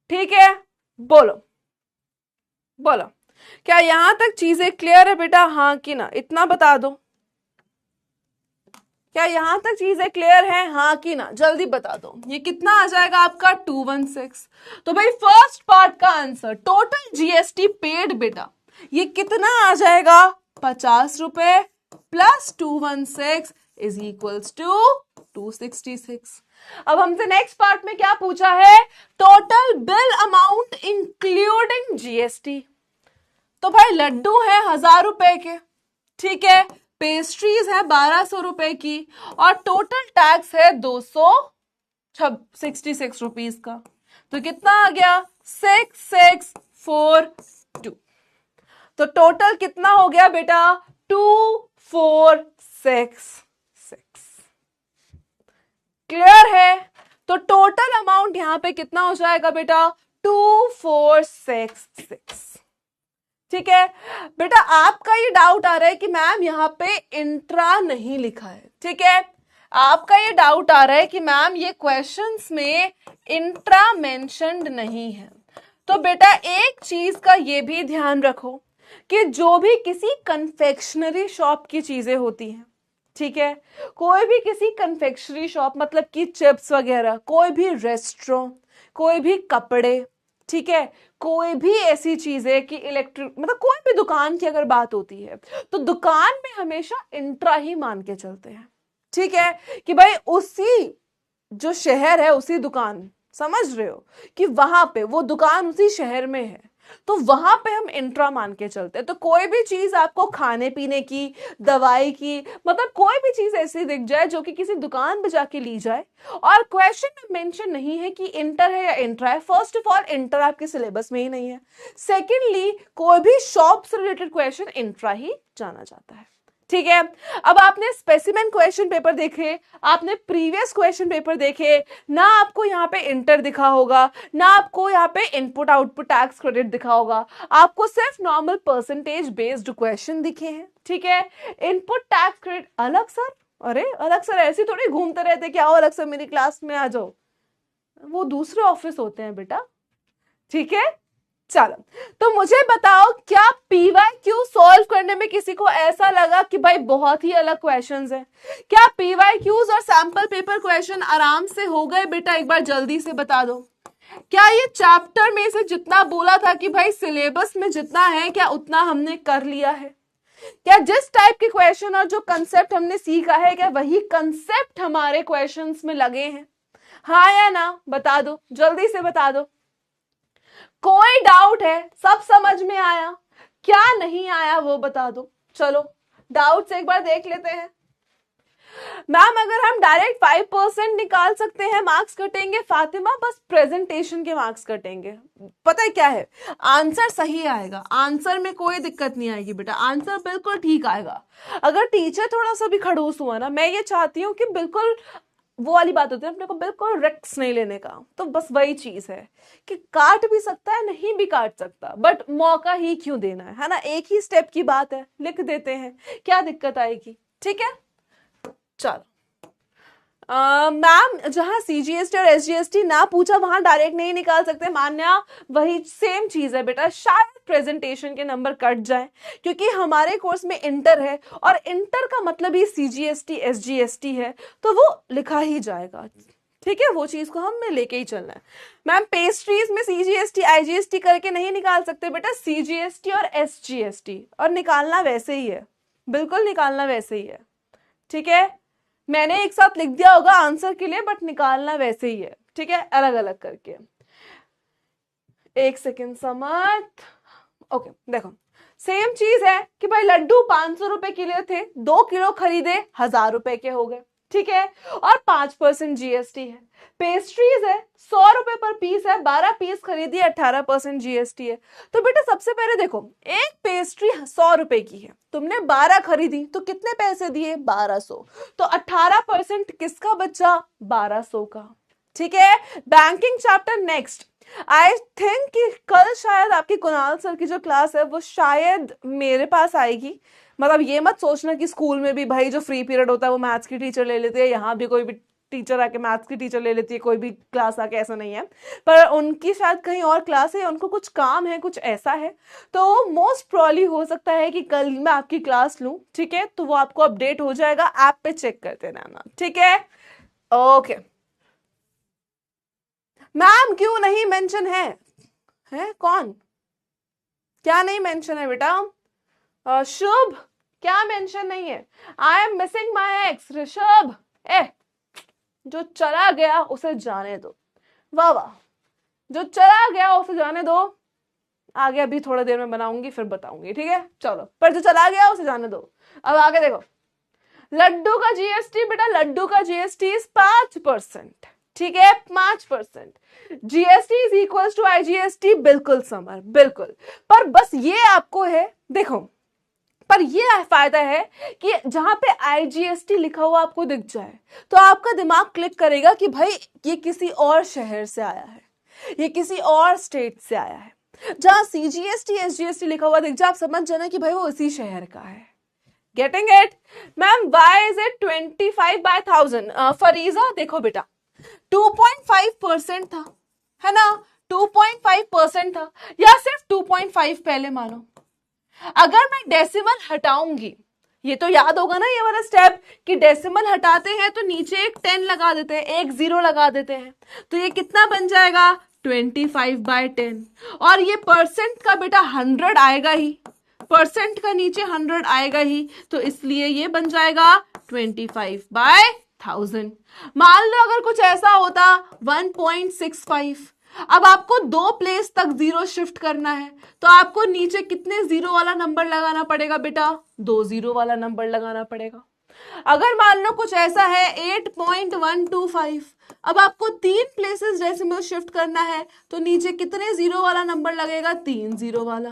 Speaker 1: ठीक है, बोलो बोलो, क्या यहां तक चीजें क्लियर है बेटा, हाँ कि ना, इतना बता दो। क्या यहां तक चीजें क्लियर है, हाँ कि ना, जल्दी बता दो। ये कितना आ जाएगा आपका 216। तो भाई फर्स्ट पार्ट का आंसर टोटल जीएसटी पेड बेटा ये कितना आ जाएगा 50 रुपए प्लस 216 इज इक्वल्स टू 266। अब हमसे नेक्स्ट पार्ट में क्या पूछा है, total bill amount including GST. तो भाई लड्डू है 1000 रुपए के, ठीक है, पेस्ट्रीज है 1200 रुपए की, और टोटल टैक्स है 266 रुपीज का। तो कितना आ गया 6642। तो टोटल कितना हो गया बेटा 2466। क्लियर है। तो टोटल अमाउंट यहां पे कितना हो जाएगा बेटा 2466। ठीक है बेटा, आपका ये डाउट आ रहा है कि मैम यहाँ पे इंट्रा नहीं लिखा है। ठीक है, आपका ये डाउट आ रहा है कि मैम ये क्वेश्चंस में इंट्रा मेंशन्ड नहीं है। तो बेटा एक चीज का ये भी ध्यान रखो कि जो भी किसी कन्फेक्शनरी शॉप की चीजें होती हैं, ठीक है, कोई भी किसी कन्फेक्शनरी शॉप मतलब कि चिप्स वगैरह, कोई भी रेस्टोरेंट, कोई भी कपड़े, ठीक है, कोई भी ऐसी चीजें कि इलेक्ट्रिक मतलब कोई भी दुकान की अगर बात होती है तो दुकान में हमेशा इंट्रा ही मान के चलते हैं। ठीक है, कि भाई उसी जो शहर है उसी दुकान समझ रहे हो कि वहां पे वो दुकान उसी शहर में है, तो वहां पे हम इंट्रा मान के चलते हैं। तो कोई भी चीज आपको खाने पीने की, दवाई की, मतलब कोई भी चीज ऐसी दिख जाए जो कि किसी दुकान पे जाके ली जाए और क्वेश्चन में मेंशन नहीं है कि इंटर है या इंट्रा है, फर्स्ट ऑफ ऑल इंटर आपके सिलेबस में ही नहीं है, सेकेंडली कोई भी शॉप से रिलेटेड क्वेश्चन इंट्रा ही जाना जाता है। ठीक है, अब आपने स्पेसिमेन क्वेश्चन पेपर देखे, आपने प्रीवियस क्वेश्चन पेपर देखे ना, आपको यहाँ पे इंटर दिखा होगा, ना आपको यहाँ पे इनपुट आउटपुट टैक्स क्रेडिट दिखा होगा, आपको सिर्फ नॉर्मल परसेंटेज बेस्ड क्वेश्चन दिखे हैं। ठीक है, इनपुट टैक्स क्रेडिट अलग सर, अरे अलग सर ऐसे थोड़ी घूमते रहते, क्या हो अलग सर मेरी क्लास में आ जाओ, वो दूसरे ऑफिस होते हैं बेटा। ठीक है, चलो तो मुझे बताओ क्या पीवाईक्यू सॉल्व करने में किसी को ऐसा लगा कि भाई बहुत ही अलग क्वेश्चंस हैं? क्या पीवाईक्यूज और सैंपल पेपर क्वेश्चन आराम से हो गए बेटा? एक बार जल्दी से बता दो। क्या ये चैप्टर में से जितना बोला था कि भाई सिलेबस में जितना है क्या उतना हमने कर लिया है? क्या जिस टाइप के क्वेश्चन और जो कंसेप्ट हमने सीखा है क्या वही कंसेप्ट हमारे क्वेश्चंस में लगे हैं? हाँ या ना बता दो, जल्दी से बता दो। कोई डाउट है? सब समझ में आया? क्या नहीं आया वो बता दो। चलो डाउट से एक बार देख लेते हैं। मैम अगर हम डायरेक्ट 5% निकाल सकते हैं, मार्क्स कटेंगे फातिमा, बस प्रेजेंटेशन के मार्क्स कटेंगे। पता है क्या है, आंसर सही आएगा, आंसर में कोई दिक्कत नहीं आएगी बेटा, आंसर बिल्कुल ठीक आएगा। अगर टीचर थोड़ा सा भी खड़ूस हुआ ना, मैं ये चाहती हूँ कि बिल्कुल वो वाली बात होती है अपने को बिल्कुल रिस्क नहीं लेने का, तो बस वही चीज है कि काट भी सकता है नहीं भी काट सकता, बट मौका ही क्यों देना है ना, एक ही स्टेप की बात है, लिख देते हैं, क्या दिक्कत आएगी। ठीक है, चलो मैम जहां सीजीएसटी और एसजीएसटी ना पूछा वहां डायरेक्ट नहीं निकाल सकते, मान्या वही सेम चीज है बेटा, शायद प्रेजेंटेशन के नंबर कट जाए क्योंकि हमारे कोर्स में इंटर है और इंटर का मतलब ही सीजीएसटी एसजीएसटी है, तो वो लिखा ही जाएगा। ठीक है, वो चीज को हमें लेके ही चलना है। मैम पेस्ट्रीज में सीजीएसटी आईजीएसटी करके नहीं निकाल सकते बेटा, सीजीएसटी और एसजीएसटी, और निकालना वैसे ही है, बिल्कुल निकालना वैसे ही है। ठीक है, मैंने एक साथ लिख दिया होगा आंसर के लिए, बट निकालना वैसे ही है। ठीक है, अलग अलग करके। एक सेकेंड समझ, ओके देखो सेम चीज है कि भाई लड्डू 500 रुपए के लिए थे, 2 किलो खरीदे 1000 रुपए के हो गए। ठीक है, और 5% जीएसटी है। पेस्ट्रीज है 100 रुपए पर पीस है, 12 पीस खरीदी 18% जीएसटी है। तो बेटा सबसे पहले देखो, एक पेस्ट्री 100 रुपए की है, तुमने 12 खरीदी तो कितने पैसे दिए? 1200, तो 18% किसका बचा? 1200 का। ठीक है, banking chapter next. I think कि कल शायद आपकी कुणाल सर की जो क्लास है वो शायद मेरे पास आएगी, मतलब ये मत सोचना कि स्कूल में भी भाई जो फ्री पीरियड होता है वो मैथ्स की टीचर ले लेती है, यहाँ भी कोई भी टीचर आके मैथ्स की टीचर ले लेती है, कोई भी क्लास आके, ऐसा नहीं है। पर उनकी शायद कहीं और क्लास है, उनको कुछ काम है, कुछ ऐसा है, तो मोस्ट प्रॉब्ली हो सकता है कि कल मैं आपकी क्लास लूं। ठीक है, तो वो आपको अपडेट हो जाएगा, ऐप पे चेक करते रहना। ठीक है, ओके। मैम क्यों नहीं मेंशन है कौन? क्या नहीं मेंशन है बेटा? शुभ, क्या मेंशन नहीं है? I am missing my x Rishabh. जो चला गया उसे जाने दो, वाह वाह, जो चला गया उसे जाने दो, आगे अभी थोड़ी देर में बनाऊंगी फिर बताऊंगी। ठीक है, चलो, पर जो चला गया उसे जाने दो। अब आगे देखो, लड्डू का जीएसटी बेटा, लड्डू का जीएसटी 5%। ठीक है, 5%। GST is equal to IGST, बिल्कुल समर, बिल्कुल। पर बस ये आपको है, देखो, पर ये फायदा है कि जहां पे आईजीएसटी लिखा हुआ आपको दिख जाए तो आपका दिमाग क्लिक करेगा कि भाई ये किसी और शहर से आया है, ये किसी और स्टेट से आया है। जहां सीजीएसटी एसजीएसटी लिखा हुआ दिख जाए, आप समझ जाना कि भाई वो इसी शहर का है। Getting it? Ma'am Y is it 25/1000? फरीजा देखो बेटा, 2.5% था, है ना, 2.5% था, या सिर्फ 2.5 पहले मानो। अगर मैं डेसिमल हटाऊंगी, ये तो याद होगा ना ये वाला स्टेप कि डेसिमल हटाते हैं तो नीचे एक 10 लगा देते हैं, एक 0 लगा देते हैं, तो ये कितना बन जाएगा? 25/10। और ये परसेंट का बेटा 100 आएगा ही, परसेंट का नीचे 100 आएगा ही, तो इसलिए ये बन जाएगा 25/10। 1000। मान लो अगर कुछ ऐसा होता 1.65, अब आपको 2 प्लेस तक जीरो शिफ्ट करना है तो आपको नीचे कितने जीरो वाला नंबर लगाना पड़ेगा बेटा? 2 जीरो वाला नंबर लगाना पड़ेगा। अगर मान लो कुछ ऐसा है 8.125, अब आपको 3 प्लेसेस डेसिमल शिफ्ट करना है तो नीचे कितने जीरो वाला नंबर लगेगा? 3 जीरो वाला।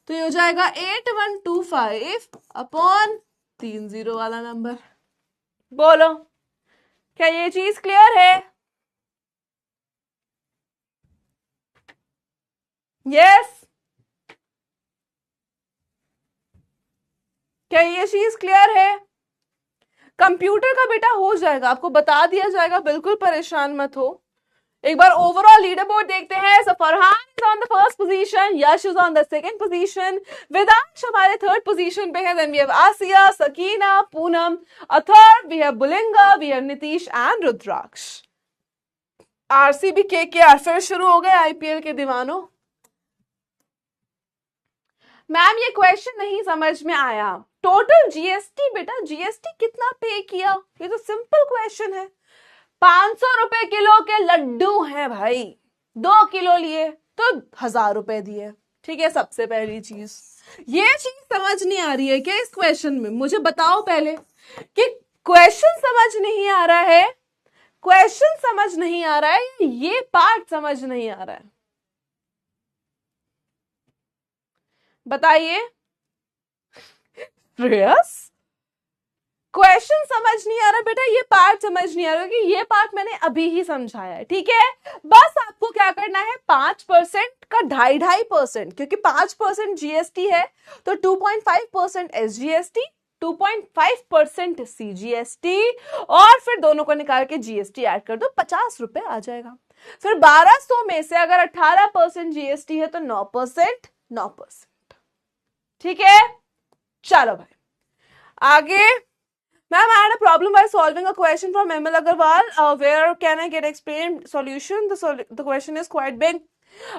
Speaker 1: तो ये हो जाएगा 8125 अपॉन 3 जीरो वाला नंबर। बोलो क्या ये चीज क्लियर है? यस, क्या ये चीज क्लियर है? कंप्यूटर का बेटा हो जाएगा, आपको बता दिया जाएगा, बिल्कुल परेशान मत हो। एक बार ओवरऑल लीडर बोर्ड देखते हैं। So Farhan is on the first position, Yash is on the second position, Vedansh हमारे थर्ड पोजीशन पे है, then we have Asiya, Sakina, Poonam, Atharva, we have Bulinga, we have Nitish and Rudraksh. RCB KKR फिर शुरू हो गए आईपीएल के दीवानों। मैम ये क्वेश्चन नहीं समझ में आया। टोटल जीएसटी बेटा, जीएसटी कितना पे किया? ये तो सिंपल क्वेश्चन है। 500 रुपए किलो के लड्डू हैं भाई, 2 किलो लिए तो 1000 रुपए दिए। ठीक है, सबसे पहली चीज ये चीज समझ नहीं आ रही है क्या इस क्वेश्चन में? मुझे बताओ पहले कि क्वेश्चन समझ नहीं आ रहा है, क्वेश्चन समझ नहीं आ रहा है, ये पार्ट समझ नहीं आ रहा है, बताइए। श्रेयस क्वेश्चन समझ नहीं आ रहा बेटा, ये पार्ट समझ नहीं आ रहा कि ये पार्ट मैंने अभी ही समझाया है। ठीक है, बस आपको क्या करना है, 5% का 2.5%, क्योंकि 5% जीएसटी है तो 2.5% एसजीएसटी, 2.5% सीजीएसटी, और फिर दोनों को निकाल के जीएसटी ऐड कर दो, 50 रुपए आ जाएगा। फिर 1200 में से अगर 18% जीएसटी है तो 9%, 9%। ठीक है, चलो भाई आगे। Ma'am, I had a problem while solving a question from ML Agarwal. Where can I get explained solution? The question is quite big.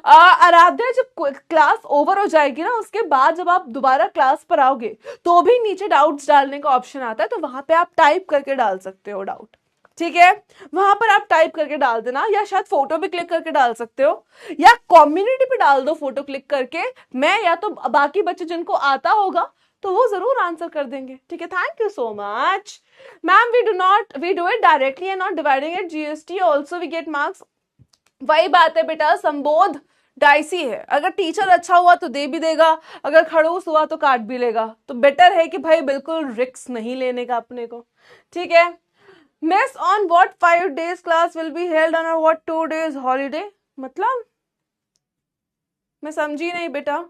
Speaker 1: Aaradhya, जब क्लास ओवर हो जाएगी ना, उसके बाद जब आप दोबारा क्लास पर आओगे तो भी नीचे डाउट्स डालने का ऑप्शन आता है, तो वहां पे आप टाइप करके डाल सकते हो डाउट। ठीक है, वहां पर आप टाइप करके डाल देना, या शायद फोटो भी क्लिक करके डाल सकते हो, या कम्युनिटी पे डाल दो फोटो क्लिक करके। मैं या तो बाकी बच्चे जिनको आता होगा तो वो जरूर आंसर कर देंगे। ठीक है, thank you so much ma'am. We do it directly and not dividing it GST also we get marks. वही बात है बेटा, संबोध डाइसी है, अगर टीचर अच्छा हुआ तो दे भी देगा, अगर खड़ूस हुआ तो काट भी लेगा। तो बेटर है कि भाई बिल्कुल रिस्क नहीं लेने का अपने को। ठीक है, miss on what 5 days class will be held on what 2 days holiday, मतलब मैं समझी नहीं बेटा।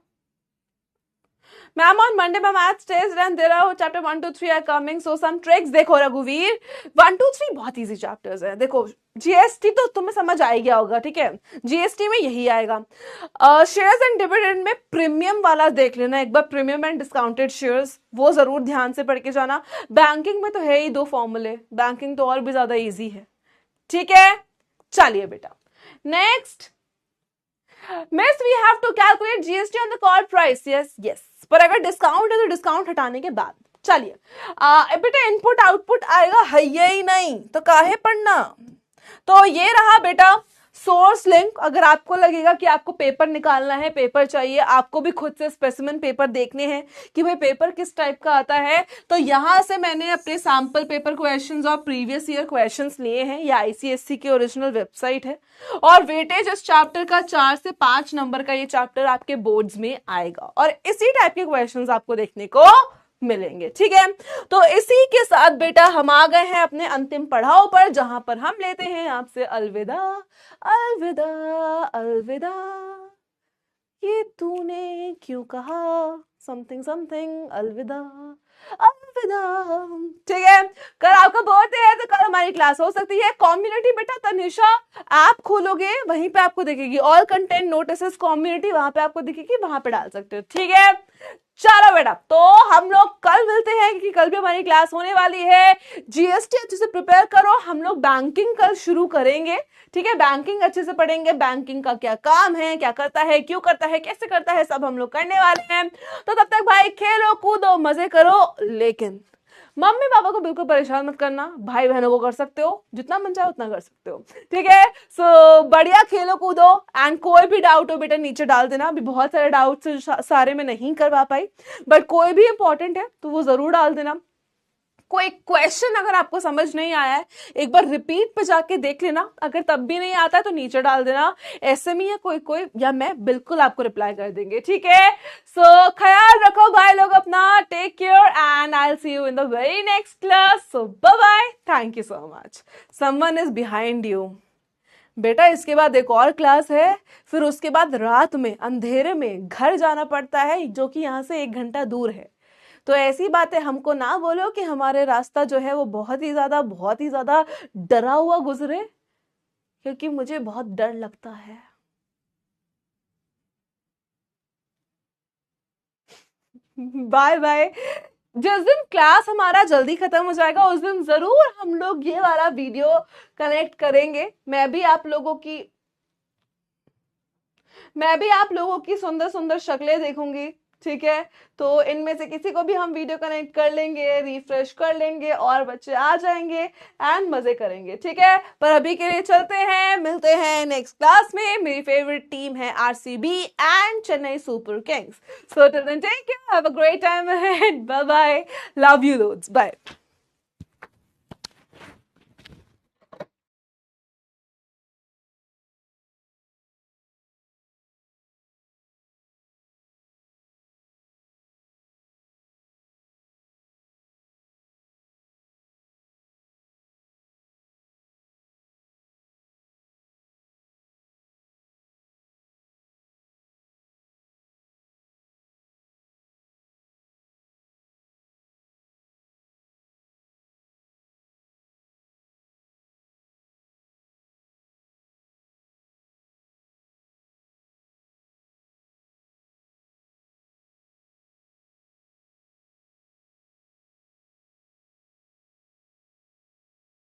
Speaker 1: Ma'am on Monday my maths test and there are chapter 1 to 3 are coming, so some tricks। देखो रघुवीर, 1 2 3 बहुत इजी चैप्टर्स है। देखो जीएसटी तो तुम्हें समझ आ गया होगा। ठीक है, जीएसटी में यही आएगा। शेयर्स एंड डिविडेंड में प्रीमियम वाला देख लेना एक बार, प्रीमियम एंड डिस्काउंटेड शेयर्स, वो जरूर ध्यान से पढ़ के जाना। बैंकिंग में तो है ही 2 फॉर्मूले, बैंकिंग तो और भी ज्यादा ईजी है। ठीक है, चलिए बेटा next. Miss we have to calculate GST on the call price. Yes yes, पर अगर डिस्काउंट है तो डिस्काउंट हटाने के बाद। चलिए बेटा, इनपुट आउटपुट आएगा है ही नहीं तो काहे पढ़ना। तो ये रहा बेटा सोर्स लिंक। अगर आपको लगेगा कि आपको पेपर निकालना है, पेपर चाहिए, आपको भी खुद से स्पेसिमेन पेपर देखने हैं कि भाई पेपर किस टाइप का आता है, तो यहां से मैंने अपने सैंपल पेपर क्वेश्चंस और प्रीवियस ईयर क्वेश्चंस लिए हैं। ये आईसीएससी की ओरिजिनल वेबसाइट है, और वेटेज इस चैप्टर का 4 से 5 नंबर का ये चैप्टर आपके बोर्ड्स में आएगा, और इसी टाइप के क्वेश्चंस आपको देखने को मिलेंगे। ठीक है, तो इसी के साथ बेटा हम आ गए हैं अपने अंतिम पड़ाव पर, जहां पर हम लेते हैं आपसे अलविदा। अलविदा अलविदा, ये तूने क्यों कहा, समथिंग समथिंग, अलविदा अलविदा। ठीक है, कल आपका बर्थडे है तो कल हमारी क्लास हो सकती है। कम्युनिटी बेटा तनिषा ऐप खोलोगे वहीं पे आपको दिखेगी, ऑल कंटेंट नोटिस कम्युनिटी, वहां पे आपको दिखेगी, वहां पे डाल सकते हो। ठीक है, चलो बेटा, तो हम लोग कल मिलते हैं क्योंकि कल भी हमारी क्लास होने वाली है। जीएसटी अच्छे से प्रिपेयर करो, हम लोग बैंकिंग कल शुरू करेंगे। ठीक है, बैंकिंग अच्छे से पढ़ेंगे, बैंकिंग का क्या काम है, क्या करता है, क्यों करता है, कैसे करता है, सब हम लोग करने वाले हैं। तो तब तक भाई खेलो कूदो मजे करो, लेकिन मम्मी पापा को बिल्कुल परेशान मत करना, भाई बहनों को कर सकते हो, जितना मन चाहे उतना कर सकते हो, ठीक है। सो बढ़िया खेलो कूदो, एंड कोई भी डाउट हो बेटा नीचे डाल देना। अभी बहुत सारे डाउट्स सारे में नहीं करवा पाई, बट कोई भी इंपॉर्टेंट है तो वो जरूर डाल देना। कोई क्वेश्चन अगर आपको समझ नहीं आया है, एक बार रिपीट पे जाके देख लेना, अगर तब भी नहीं आता है तो नीचे डाल देना, एसएमई या कोई कोई या मैं बिल्कुल आपको रिप्लाई कर देंगे, ठीक है। सो ख्याल रखो भाई लोग अपना, take care and I will see you in the very next class. So bye bye, thank you so much. Someone is behind you. बेटा इसके बाद एक और क्लास है, फिर उसके बाद रात में अंधेरे में घर जाना पड़ता है, जो कि यहाँ से 1 घंटा दूर है। तो ऐसी बातें हमको ना बोलो कि हमारे रास्ता जो है वो बहुत ही ज्यादा डरा हुआ गुजरे, क्योंकि मुझे बहुत डर लगता है। Bye bye. जिस दिन क्लास हमारा जल्दी खत्म हो जाएगा उस दिन जरूर हम लोग ये वाला वीडियो कनेक्ट करेंगे। मैं भी आप लोगों की सुंदर सुंदर शक्लें देखूंगी, ठीक है। तो इनमें से किसी को भी हम वीडियो कनेक्ट कर लेंगे, रिफ्रेश कर लेंगे और बच्चे आ जाएंगे एंड मजे करेंगे, ठीक है। पर अभी के लिए चलते हैं, मिलते हैं नेक्स्ट क्लास में। मेरी फेवरेट टीम है RCB and Chennai Super Kings. So till then take care, have a great time ahead, bye bye, love you loads, bye.